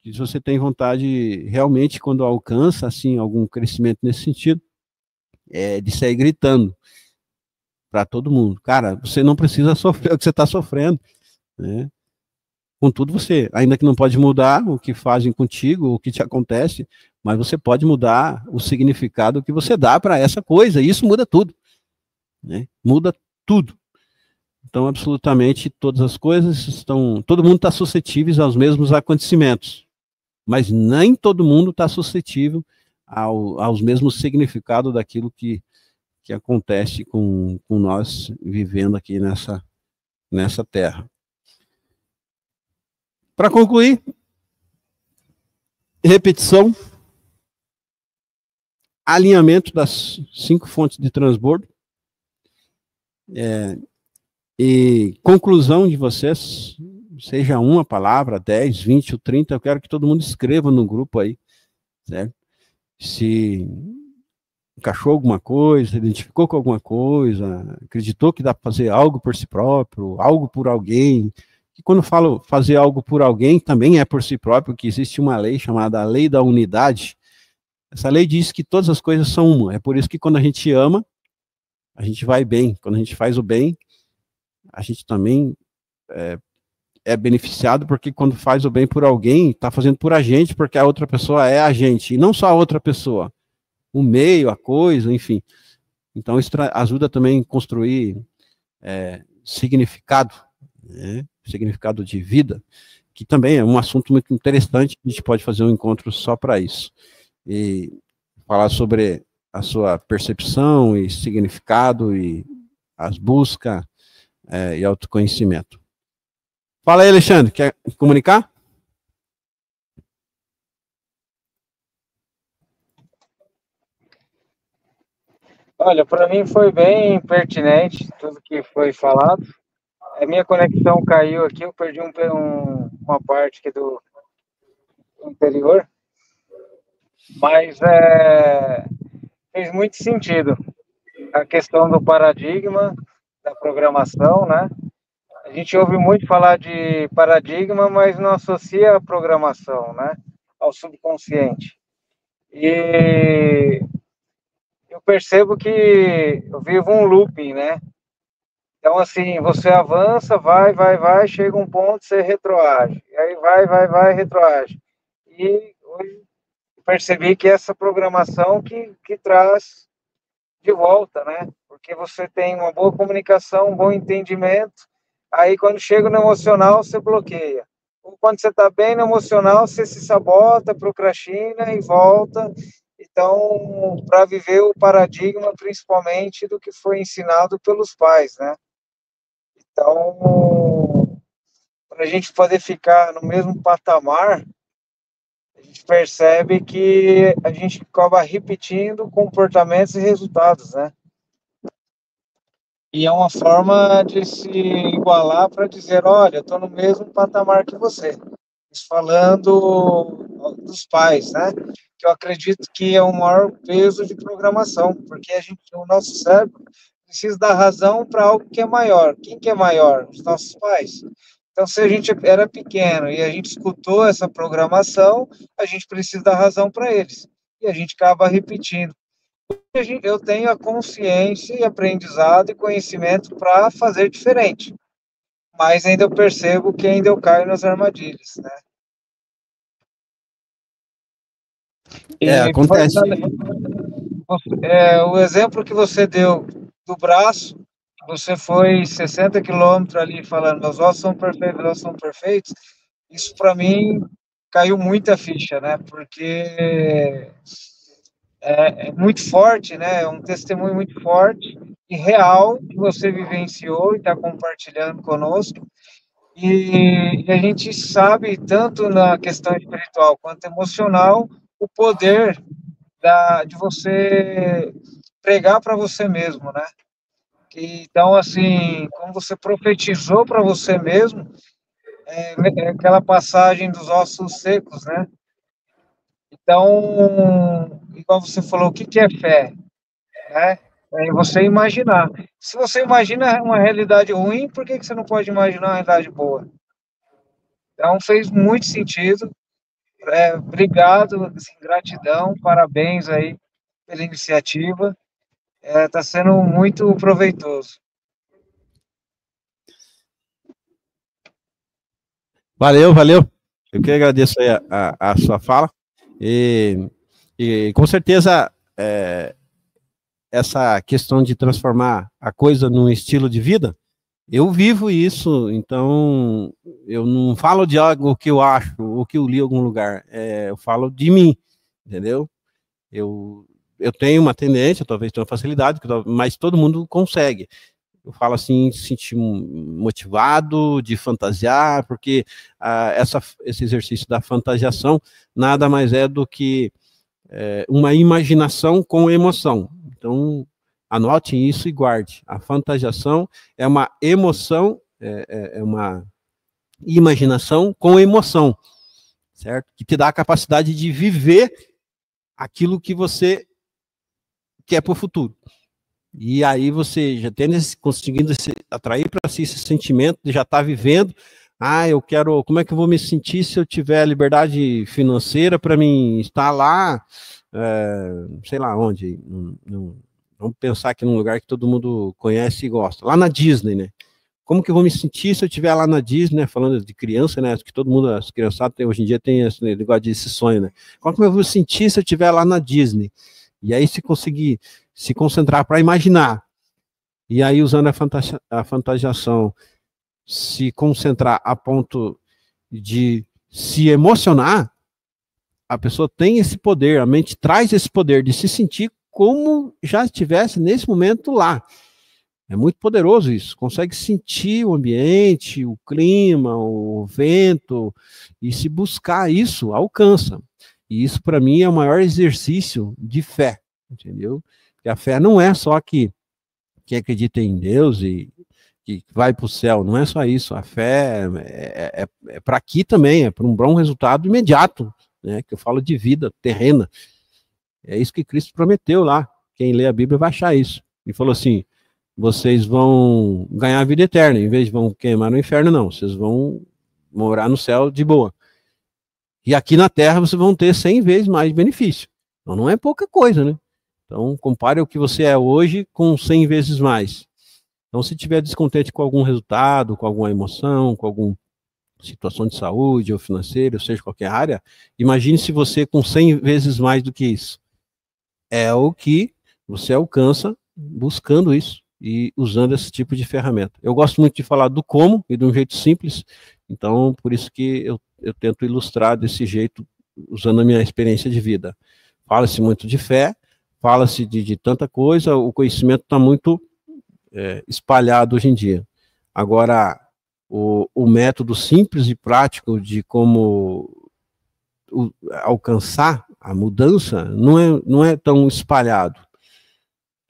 que se você tem vontade realmente, quando alcança assim algum crescimento nesse sentido, de sair gritando para todo mundo, cara, você não precisa sofrer o que você está sofrendo, né? Contudo, você, ainda que não pode mudar o que fazem contigo, o que te acontece, mas você pode mudar o significado que você dá para essa coisa, e isso muda tudo, né? Muda tudo. Então, absolutamente todas as coisas todo mundo está suscetível aos mesmos acontecimentos, mas nem todo mundo está suscetível aos mesmos significados daquilo que acontece com nós vivendo aqui nessa terra. Para concluir, repetição, alinhamento das 5 fontes de transbordo, e conclusão de vocês, seja uma palavra, 10, 20 ou 30, eu quero que todo mundo escreva no grupo aí, certo? Se encaixou alguma coisa, identificou com alguma coisa, acreditou que dá para fazer algo por si próprio, algo por alguém. E quando eu falo fazer algo por alguém, também é por si próprio, que existe uma lei chamada a lei da unidade. Essa lei diz que todas as coisas são uma. É por isso que quando a gente ama, a gente vai bem. Quando a gente faz o bem, a gente também é beneficiado, porque quando faz o bem por alguém, está fazendo por a gente, porque a outra pessoa é a gente, e não só a outra pessoa, o meio, a coisa, enfim. Então, isso ajuda também a construir significado, né? Significado de vida, que também é um assunto muito interessante, a gente pode fazer um encontro só para isso. E falar sobre a sua percepção e significado e as buscas e autoconhecimento. Fala aí, Alexandre, quer comunicar? Olha, para mim foi bem pertinente tudo que foi falado. A minha conexão caiu aqui, eu perdi uma parte aqui do interior, mas fez muito sentido a questão do paradigma da programação, né? A gente ouve muito falar de paradigma, mas não associa a programação, né, ao subconsciente. E eu percebo que eu vivo um looping, né? Então, assim, você avança, vai, chega um ponto, você retroage. E aí vai, retroage. E hoje percebi que essa programação que traz de volta, né? Porque você tem uma boa comunicação, um bom entendimento, aí quando chega no emocional, você bloqueia. Ou quando você está bem no emocional, você se sabota, procrastina e volta. Então, para viver o paradigma, principalmente, do que foi ensinado pelos pais, né? Então, para a gente poder ficar no mesmo patamar, a gente percebe que a gente acaba repetindo comportamentos e resultados, né? E é uma forma de se igualar para dizer, olha, eu estou no mesmo patamar que você. Isso falando dos pais, né? Que eu acredito que é o maior peso de programação, porque o nosso cérebro precisa dar razão para algo que é maior. Quem que é maior? Os nossos pais. Então, se a gente era pequeno e a gente escutou essa programação, a gente precisa dar razão para eles. E a gente acaba repetindo. Eu tenho a consciência e aprendizado e conhecimento para fazer diferente. Mas ainda eu percebo que ainda eu caio nas armadilhas, né? Acontece. O exemplo que você deu do braço, você foi 60 quilômetros ali falando, meus ossos são perfeitos, isso para mim caiu muita ficha, né? Porque é muito forte, né? É um testemunho muito forte e real que você vivenciou e está compartilhando conosco. E a gente sabe, tanto na questão espiritual quanto emocional, o poder de você pregar para você mesmo, né? Então, assim, como você profetizou para você mesmo, é aquela passagem dos ossos secos, né? Então, igual você falou, o que é fé? Né? É você imaginar. Se você imagina uma realidade ruim, por que você não pode imaginar uma realidade boa? Então, fez muito sentido. Obrigado, assim, gratidão, parabéns aí pela iniciativa. Está sendo muito proveitoso. Valeu. Eu que agradeço aí a sua fala. E com certeza, essa questão de transformar a coisa num estilo de vida, eu vivo isso, então eu não falo de algo que eu acho, ou que eu li em algum lugar, eu falo de mim, entendeu? Eu tenho uma tendência, talvez tenha uma facilidade, mas todo mundo consegue. Eu falo assim, se sentir motivado, de fantasiar, porque esse exercício da fantasiação nada mais é do que uma imaginação com emoção. Então, anote isso e guarde. A fantasiação é uma emoção, é uma imaginação com emoção, certo? Que te dá a capacidade de viver aquilo que você quer para o futuro. E aí você já conseguindo atrair para si esse sentimento de já estar vivendo. Eu quero, como é que eu vou me sentir se eu tiver liberdade financeira para mim estar lá, sei lá onde, vamos pensar aqui num lugar que todo mundo conhece e gosta, lá na Disney, né? Como que eu vou me sentir se eu estiver lá na Disney, né? Falando de criança, né? Que todo mundo, as criançadas hoje em dia tem esse sonho, né? Como que eu vou me sentir se eu estiver lá na Disney? E aí, se conseguir se concentrar para imaginar, e aí usando a fantasiação, se concentrar a ponto de se emocionar, a pessoa tem esse poder, a mente traz esse poder de se sentir como já estivesse nesse momento lá. É muito poderoso isso. Consegue sentir o ambiente, o clima, o vento, e se buscar isso, alcança. E isso, para mim, é o maior exercício de fé, entendeu? Porque a fé não é só que acredita em Deus e que vai para o céu, não é só isso. A fé é para aqui também, é para um bom resultado imediato, né? Que eu falo de vida terrena. É isso que Cristo prometeu lá. Quem lê a Bíblia vai achar isso. Ele falou assim: vocês vão ganhar a vida eterna, em vez de vão queimar no inferno, não. Vocês vão morar no céu de boa. E aqui na terra vocês vão ter 100 vezes mais benefício. Então não é pouca coisa, né? Então compare o que você é hoje com 100 vezes mais. Então se tiver descontente com algum resultado, com alguma emoção, com alguma situação de saúde ou financeira, ou seja, qualquer área, imagine se você com 100 vezes mais do que isso. É o que você alcança buscando isso e usando esse tipo de ferramenta. Eu gosto muito de falar do como e de um jeito simples, então por isso que eu tento ilustrar desse jeito, usando a minha experiência de vida. Fala-se muito de fé, fala-se de tanta coisa, o conhecimento está muito espalhado hoje em dia. Agora, o método simples e prático de como alcançar a mudança não é tão espalhado,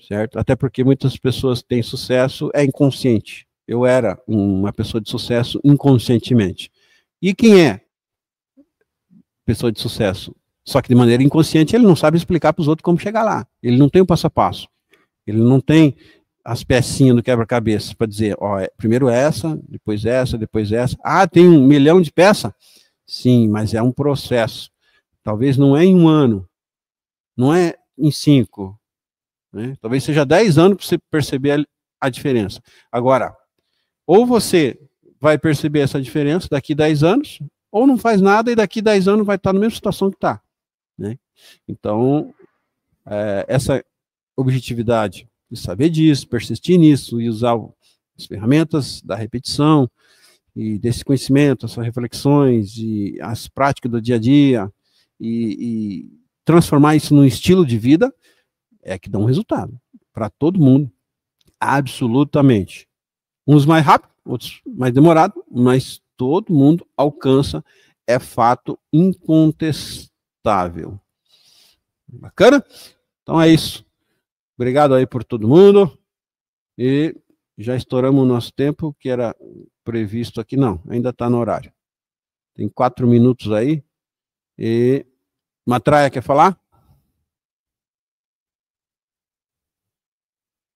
certo? Até porque muitas pessoas têm sucesso, é inconsciente. Eu era uma pessoa de sucesso inconscientemente. E quem é pessoa de sucesso? Só que de maneira inconsciente ele não sabe explicar para os outros como chegar lá. Ele não tem o passo a passo. Ele não tem as pecinhas do quebra-cabeça para dizer, ó, primeiro essa, depois essa, depois essa. Ah, tem 1 milhão de peças? Sim, mas é um processo. Talvez não é em 1 ano, não é em 5, né? Talvez seja 10 anos para você perceber a diferença. Agora, ou você vai perceber essa diferença daqui 10 anos, ou não faz nada e daqui 10 anos vai estar na mesma situação que está, né? Então, essa objetividade de saber disso, persistir nisso e usar as ferramentas da repetição e desse conhecimento, essas reflexões e as práticas do dia a dia e transformar isso num estilo de vida é que dá um resultado para todo mundo, absolutamente. Uns mais rápido, outros mais demorado, mas todo mundo alcança, é fato incontestável. Bacana? Então é isso. Obrigado aí por todo mundo. E já estouramos o nosso tempo, que era previsto aqui. Não, ainda está no horário. Tem 4 minutos aí. E Matraia quer falar?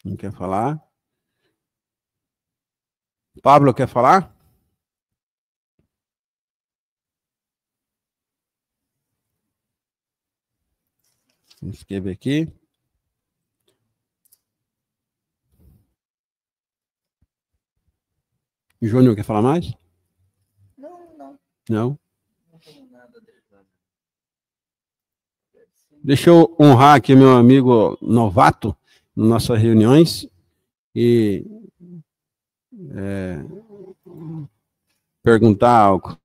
Não quer falar? Pablo quer falar? Vamos escrever aqui. Júnior quer falar mais? Não. Não? Deixa eu honrar aqui meu amigo novato nas nossas reuniões e perguntar algo.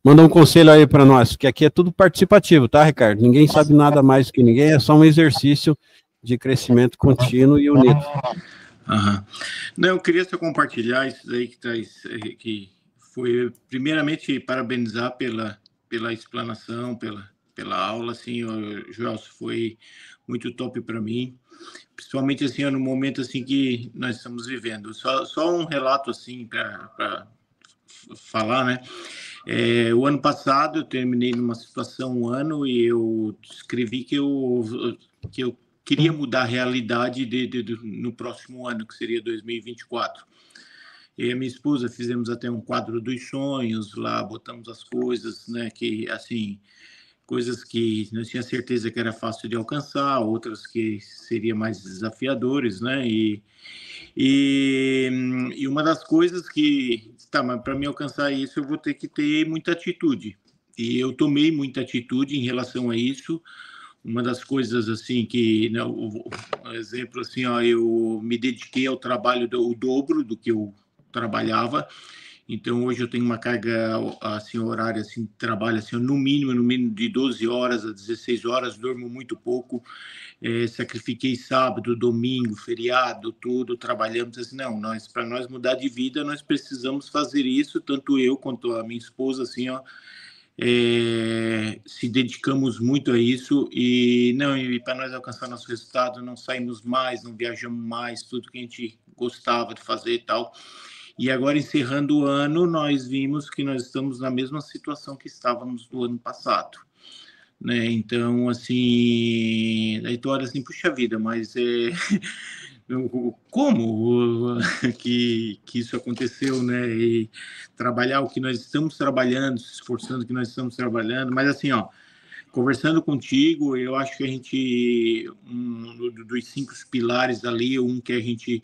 Manda um conselho aí para nós, que aqui é tudo participativo, tá, Ricardo? Ninguém sabe nada mais que ninguém, é só um exercício de crescimento contínuo e unido. Uhum. Não, eu queria só compartilhar isso daí que foi, primeiramente, parabenizar pela explanação, pela aula, assim, Joel, foi muito top para mim, principalmente, assim, no momento, assim, que nós estamos vivendo. Só um relato, assim, para falar, né? O ano passado eu terminei numa situação 1 ano e eu escrevi que eu queria mudar a realidade no próximo ano, que seria 2024. E a minha esposa fizemos até um quadro dos sonhos lá, botamos as coisas, né, que assim, coisas que não tinha certeza que era fácil de alcançar, outras que seriam mais desafiadores, né? E uma das coisas que, tá, mas para me alcançar isso eu vou ter que ter muita atitude. E eu tomei muita atitude em relação a isso. Uma das coisas assim que, né, o exemplo assim, ó, eu me dediquei ao trabalho o dobro do que eu trabalhava Então, hoje eu tenho uma carga assim, horária, assim, trabalho assim, no mínimo de 12 horas a 16 horas, durmo muito pouco, sacrifiquei sábado, domingo, feriado, tudo, trabalhamos assim, não, para nós mudar de vida, nós precisamos fazer isso, tanto eu quanto a minha esposa, assim, ó, se dedicamos muito a isso e para nós alcançar nosso resultado, não saímos mais, não viajamos mais, tudo que a gente gostava de fazer e tal. E agora, encerrando o ano, nós vimos que nós estamos na mesma situação que estávamos no ano passado, né? Então, assim, aí tu olha assim, puxa vida, mas como que isso aconteceu, né? E trabalhar o que nós estamos trabalhando, se esforçando o que nós estamos trabalhando, mas assim, ó, conversando contigo, eu acho que a gente, dos 5 pilares ali, um que a gente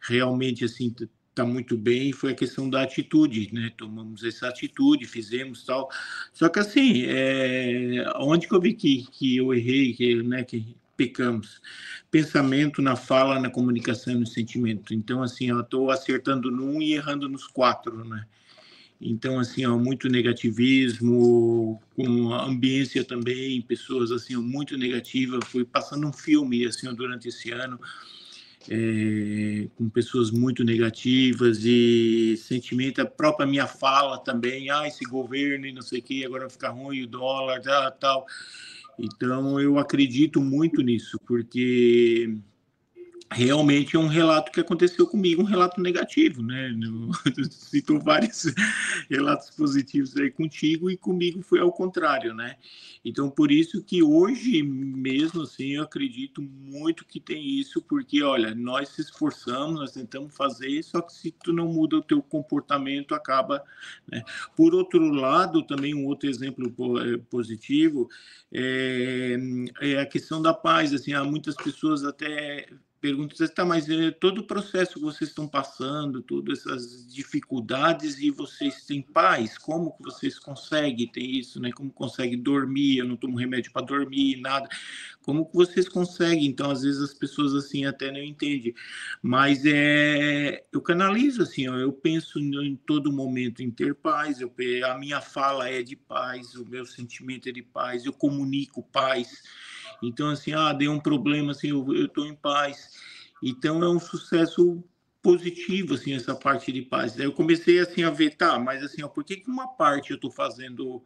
realmente, assim, está muito bem, foi a questão da atitude, né? Tomamos essa atitude, fizemos tal. Só que assim, onde que eu vi que eu errei, que pecamos? Pensamento, na fala, na comunicação e no sentimento. Então, assim, eu estou acertando num e errando nos 4, né? Então, assim, ó, muito negativismo, com a ambiência também, pessoas, assim, muito negativas. Fui passando um filme, assim, durante esse ano, com pessoas muito negativas e sentimento, a própria minha fala também, esse governo e não sei o que, agora vai ficar ruim o dólar, tal. Então, eu acredito muito nisso, porque realmente é um relato que aconteceu comigo, um relato negativo, né? Citou vários relatos positivos aí contigo e comigo foi ao contrário, né? Então, por isso que hoje mesmo, assim, eu acredito muito que tem isso, porque, olha, nós se esforçamos, nós tentamos fazer, só que se tu não muda o teu comportamento, acaba, né? Por outro lado, também um outro exemplo positivo é a questão da paz, assim, há muitas pessoas até pergunto, mas todo o processo que vocês estão passando, todas essas dificuldades, e vocês têm paz? Como que vocês conseguem ter isso, né? Como conseguem dormir? Eu não tomo remédio para dormir, nada. Como que vocês conseguem? Então, às vezes as pessoas assim até não entendem. Mas eu canalizo assim, ó, eu penso em todo momento em ter paz. A minha fala é de paz, o meu sentimento é de paz. Eu comunico paz. Então, assim, deu um problema, assim, eu estou em paz. Então, é um sucesso positivo, assim, essa parte de paz. Daí eu comecei, assim, a ver, mas, assim, por que uma parte eu estou fazendo,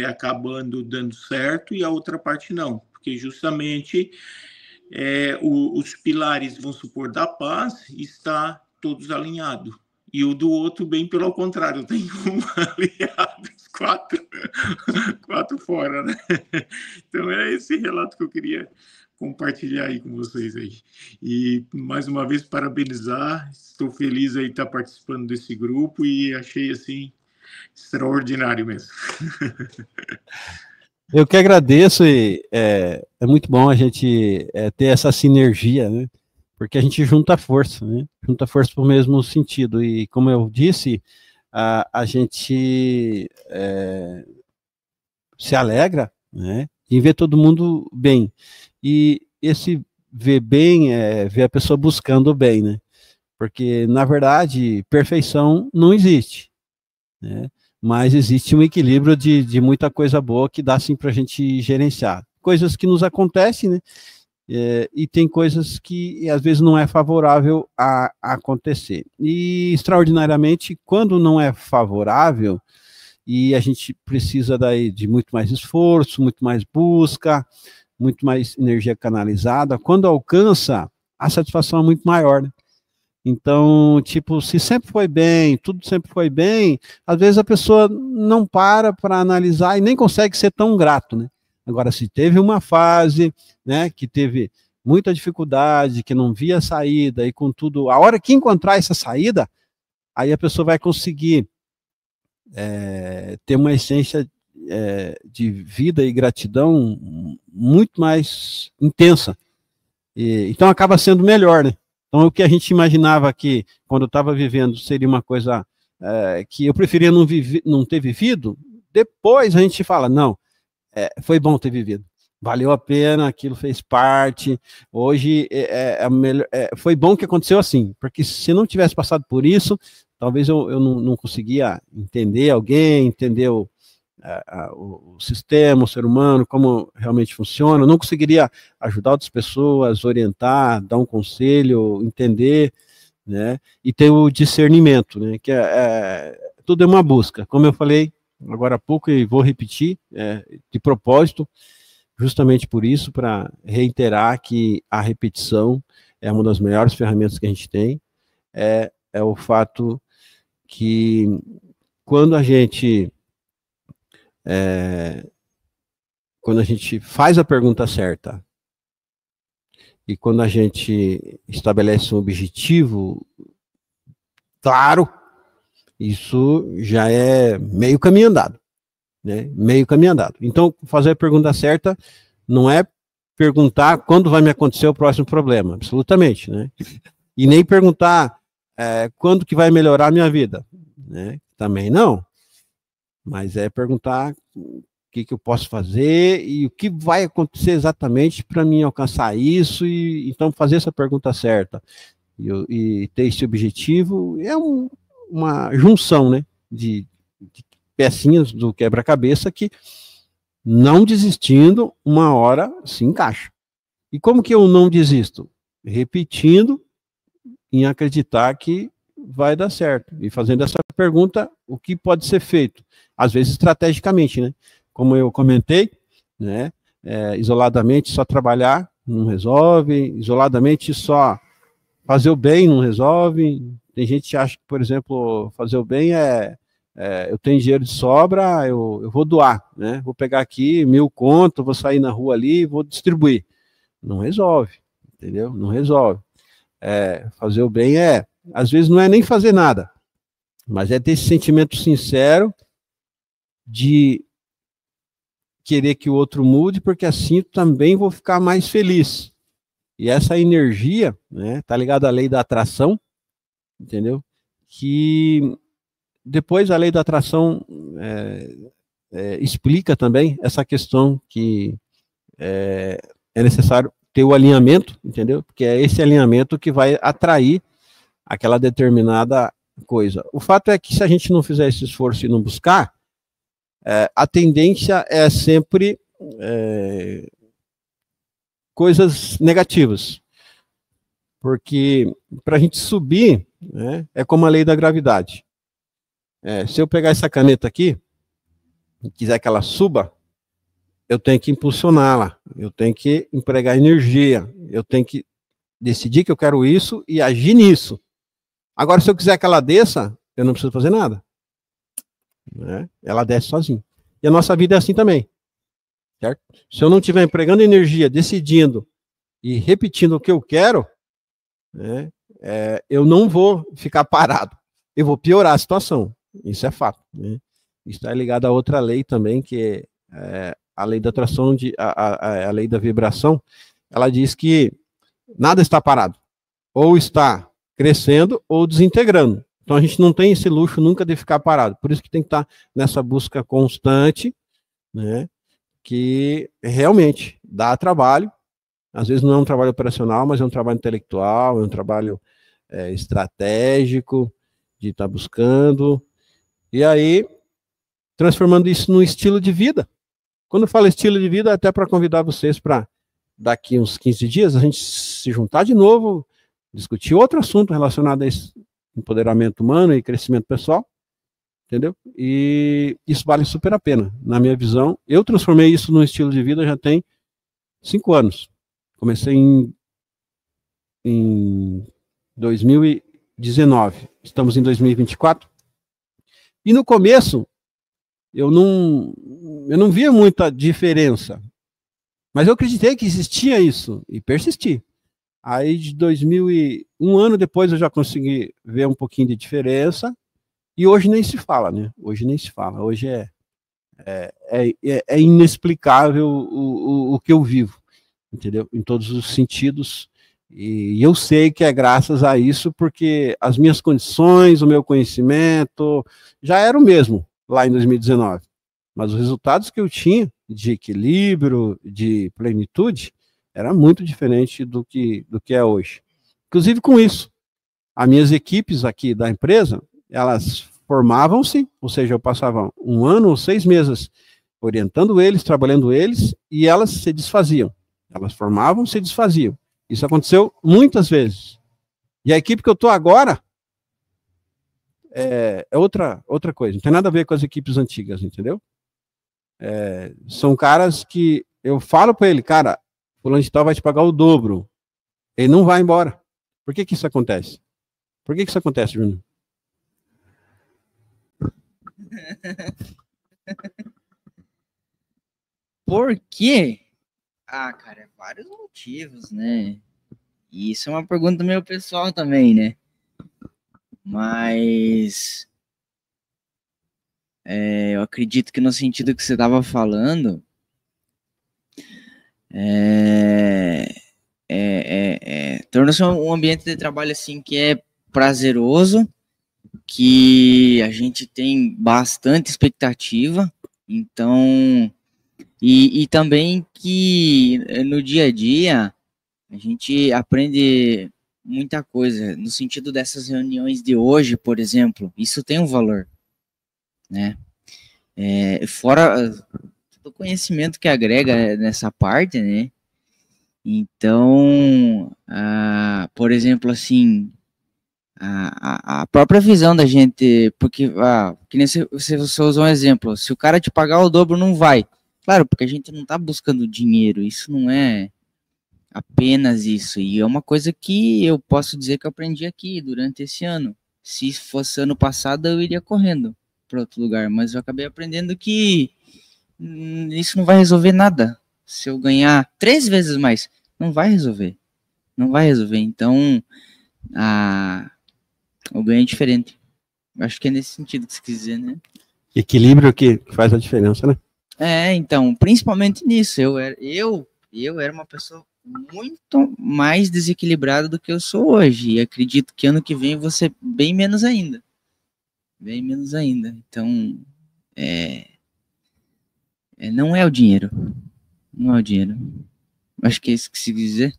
acabando dando certo e a outra parte não? Porque, justamente, os pilares, vamos supor, da paz está todos alinhados. E o do outro, bem pelo contrário, tem um alinhado, os 4 fora, né? Então, é esse relato que eu queria compartilhar aí com vocês aí. E, mais uma vez, parabenizar, estou feliz aí de estar participando desse grupo e achei, assim, extraordinário mesmo. Eu que agradeço e é muito bom a gente ter essa sinergia, né? Porque a gente junta força, né? Junta força para o mesmo sentido. E, como eu disse, a gente se alegra, né? Em ver todo mundo bem. E esse ver bem é ver a pessoa buscando o bem, né? Porque, na verdade, perfeição não existe, né? Mas existe um equilíbrio de muita coisa boa que dá, sim, para a gente gerenciar. Coisas que nos acontecem, né? E tem coisas que, às vezes, não é favorável a acontecer. E, extraordinariamente, quando não é favorável, e a gente precisa daí de muito mais esforço, muito mais busca, muito mais energia canalizada, quando alcança, a satisfação é muito maior, né? Então, tipo, se sempre foi bem, tudo sempre foi bem, às vezes a pessoa não para analisar e nem consegue ser tão grato, né? Agora, se teve uma fase, né, que teve muita dificuldade, que não via saída, e com tudo, a hora que encontrar essa saída, aí a pessoa vai conseguir ter uma essência de vida e gratidão muito mais intensa. Então acaba sendo melhor, né? Então, o que a gente imaginava que, quando eu estava vivendo, seria uma coisa que eu preferia não ter vivido, depois a gente fala, não, foi bom ter vivido, valeu a pena, aquilo fez parte, hoje foi bom que aconteceu assim, porque se não tivesse passado por isso, talvez eu não conseguia entender alguém, entender o sistema, o ser humano, como realmente funciona, eu não conseguiria ajudar outras pessoas, orientar, dar um conselho, entender, né, e ter o discernimento, né, que tudo é uma busca, como eu falei agora há pouco e vou repetir, de propósito, justamente por isso, para reiterar que a repetição é uma das melhores ferramentas que a gente tem, é o fato que quando a gente faz a pergunta certa e quando a gente estabelece um objetivo claro, isso já é meio caminho andado, né? Meio caminho andado. Então, fazer a pergunta certa não é perguntar quando vai me acontecer o próximo problema, absolutamente, né? E nem perguntar quando que vai melhorar a minha vida, né? Também não. Mas é perguntar o que eu posso fazer e o que vai acontecer exatamente para mim alcançar isso, e então fazer essa pergunta certa e ter esse objetivo é uma junção, né, de pecinhas do quebra-cabeça que, não desistindo, uma hora se encaixa. E como que eu não desisto? Repetindo em acreditar que vai dar certo. E fazendo essa pergunta, o que pode ser feito? Às vezes estrategicamente, né? Como eu comentei, né? Isoladamente só trabalhar não resolve, isoladamente só fazer o bem não resolve. Tem gente que acha que, por exemplo, fazer o bem eu tenho dinheiro de sobra, eu vou doar, né? Vou pegar aqui 1.000 conto, vou sair na rua ali, vou distribuir. Não resolve, entendeu? Não resolve. Fazer o bem às vezes não é nem fazer nada, mas é ter esse sentimento sincero de querer que o outro mude, porque assim eu também vou ficar mais feliz. E essa energia, né, tá ligada à lei da atração, entendeu? Que depois a lei da atração explica também essa questão que é necessário ter o alinhamento, entendeu? Porque é esse alinhamento que vai atrair aquela determinada coisa. O fato é que se a gente não fizer esse esforço e não buscar, a tendência é sempre coisas negativas. Porque para a gente subir, né, é como a lei da gravidade. Se eu pegar essa caneta aqui e quiser que ela suba, eu tenho que impulsioná-la, eu tenho que empregar energia, eu tenho que decidir que eu quero isso e agir nisso. Agora, se eu quiser que ela desça, eu não preciso fazer nada, né? Ela desce sozinha. E a nossa vida é assim também, certo? Se eu não estiver empregando energia, decidindo e repetindo o que eu quero, né, eu não vou ficar parado, eu vou piorar a situação. Isso é fato, né? Isso está ligado a outra lei também, que é a lei da atração, a lei da vibração. Ela diz que nada está parado, ou está crescendo ou desintegrando. Então a gente não tem esse luxo nunca de ficar parado. Por isso que tem que estar nessa busca constante, né, que realmente dá trabalho. Às vezes não é um trabalho operacional, mas é um trabalho intelectual, é um trabalho estratégico, de estar buscando. E aí, transformando isso num estilo de vida. Quando eu falo estilo de vida, até para convidar vocês para daqui uns 15 dias, a gente se juntar de novo, discutir outro assunto relacionado a esse empoderamento humano e crescimento pessoal, entendeu? E isso vale super a pena. Na minha visão, eu transformei isso num estilo de vida já tem 5 anos. Comecei em 2019. Estamos em 2024. E no começo, eu não via muita diferença. Mas eu acreditei que existia isso e persisti. Aí, um ano depois, eu já consegui ver um pouquinho de diferença. E hoje nem se fala, né? Hoje nem se fala. Hoje é inexplicável o que eu vivo, entendeu? Em todos os sentidos. E eu sei que é graças a isso, porque as minhas condições, o meu conhecimento, já era o mesmo lá em 2019. Mas os resultados que eu tinha de equilíbrio, de plenitude, era muito diferente do que é hoje. Inclusive com isso, as minhas equipes aqui da empresa, elas formavam-se, ou seja, eu passava 1 ano ou 6 meses orientando eles, trabalhando eles, e elas se desfaziam. Elas formavam, se desfaziam. Isso aconteceu muitas vezes. E a equipe que eu estou agora é outra coisa. Não tem nada a ver com as equipes antigas, entendeu? São caras que eu falo para ele, cara, fulano de tal vai te pagar o dobro. Ele não vai embora. Por que isso acontece? Por que isso acontece, Júnior? Por quê? Ah, cara, vários motivos, né? E isso é uma pergunta meio pessoal também, né? Mas eu acredito que no sentido que você estava falando, torna-se um ambiente de trabalho assim que é prazeroso, que a gente tem bastante expectativa, então, e também que no dia a dia a gente aprende muita coisa, no sentido dessas reuniões de hoje, por exemplo, isso tem um valor, né? Fora todo o conhecimento que agrega nessa parte, né? Então, por exemplo, assim, a própria visão da gente, porque, que nem você usou um exemplo, se o cara te pagar o dobro, não vai. Claro, porque a gente não tá buscando dinheiro, isso não é apenas isso, e é uma coisa que eu posso dizer que eu aprendi aqui durante esse ano. Se fosse ano passado, eu iria correndo para outro lugar, mas eu acabei aprendendo que isso não vai resolver nada. Se eu ganhar 3 vezes mais, não vai resolver. Não vai resolver. Então, o ganho é diferente. Acho que é nesse sentido que você quis dizer, né? Equilíbrio que faz a diferença, né? Então, principalmente nisso. Eu era uma pessoa muito mais desequilibrada do que eu sou hoje. E acredito que ano que vem eu vou ser bem menos ainda. Bem menos ainda. Então, não é o dinheiro. Não é o dinheiro. Acho que é isso que se quis dizer.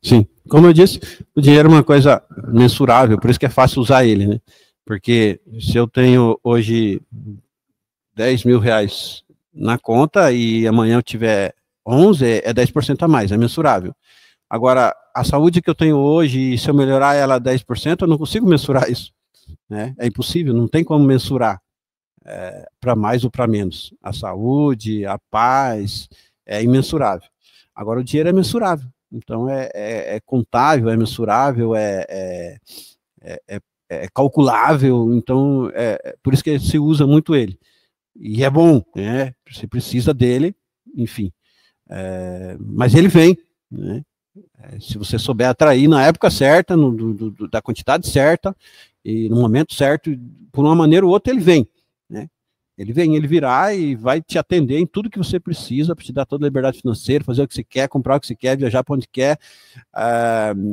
Sim, como eu disse, o dinheiro é uma coisa mensurável, por isso que é fácil usar ele, né? Porque se eu tenho hoje 10 mil reais na conta e amanhã eu tiver 11, é 10% a mais, é mensurável. Agora, a saúde que eu tenho hoje, se eu melhorar ela 10%, eu não consigo mensurar isso, né? É impossível, não tem como mensurar para mais ou para menos. A saúde, a paz, é imensurável. Agora, o dinheiro é mensurável. Então, é contável, é mensurável, é calculável. Então, por isso que se usa muito ele. E é bom, né? Você precisa dele, enfim. Mas ele vem, né? Se você souber atrair na época certa, da quantidade certa, e no momento certo, por uma maneira ou outra, ele vem, né? Ele virá e vai te atender em tudo que você precisa, para te dar toda a liberdade financeira, fazer o que você quer, comprar o que você quer, viajar para onde quer,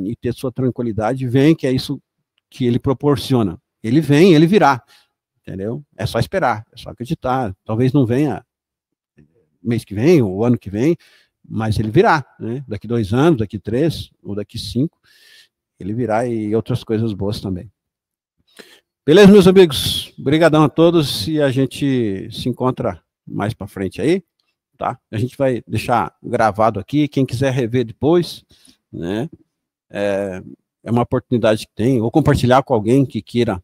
e ter sua tranquilidade. Vem, que é isso que ele proporciona. Ele vem, ele virá, entendeu? É só esperar, é só acreditar. Talvez não venha mês que vem, ou ano que vem, mas ele virá, né? Daqui 2 anos, daqui 3, ou daqui 5, ele virá, e outras coisas boas também. Beleza, meus amigos? Obrigadão a todos, e a gente se encontra mais para frente aí, tá? A gente vai deixar gravado aqui, quem quiser rever depois, né? É uma oportunidade que tem, ou compartilhar com alguém que queira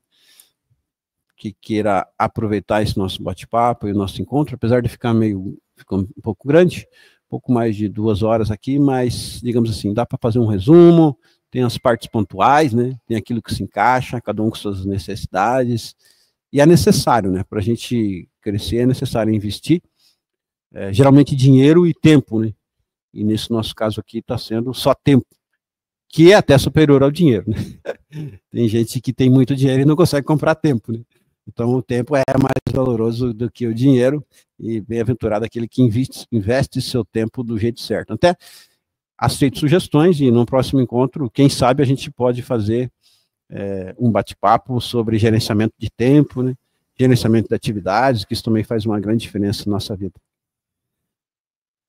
aproveitar esse nosso bate-papo e o nosso encontro, apesar de ficar um pouco grande, um pouco mais de 2 horas aqui, mas, digamos assim, dá para fazer um resumo, tem as partes pontuais, né? Tem aquilo que se encaixa, cada um com suas necessidades, e é necessário, né? Para a gente crescer, é necessário investir, geralmente dinheiro e tempo, né? E nesse nosso caso aqui está sendo só tempo, que é até superior ao dinheiro, né? Tem gente que tem muito dinheiro e não consegue comprar tempo, né? Então o tempo é mais valoroso do que o dinheiro, e bem-aventurado aquele que investe seu tempo do jeito certo. Até aceito sugestões, e no próximo encontro, quem sabe a gente pode fazer um bate-papo sobre gerenciamento de tempo, né? Gerenciamento de atividades, que isso também faz uma grande diferença na nossa vida.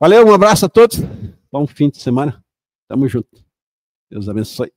Valeu, um abraço a todos, bom fim de semana, tamo junto, Deus abençoe.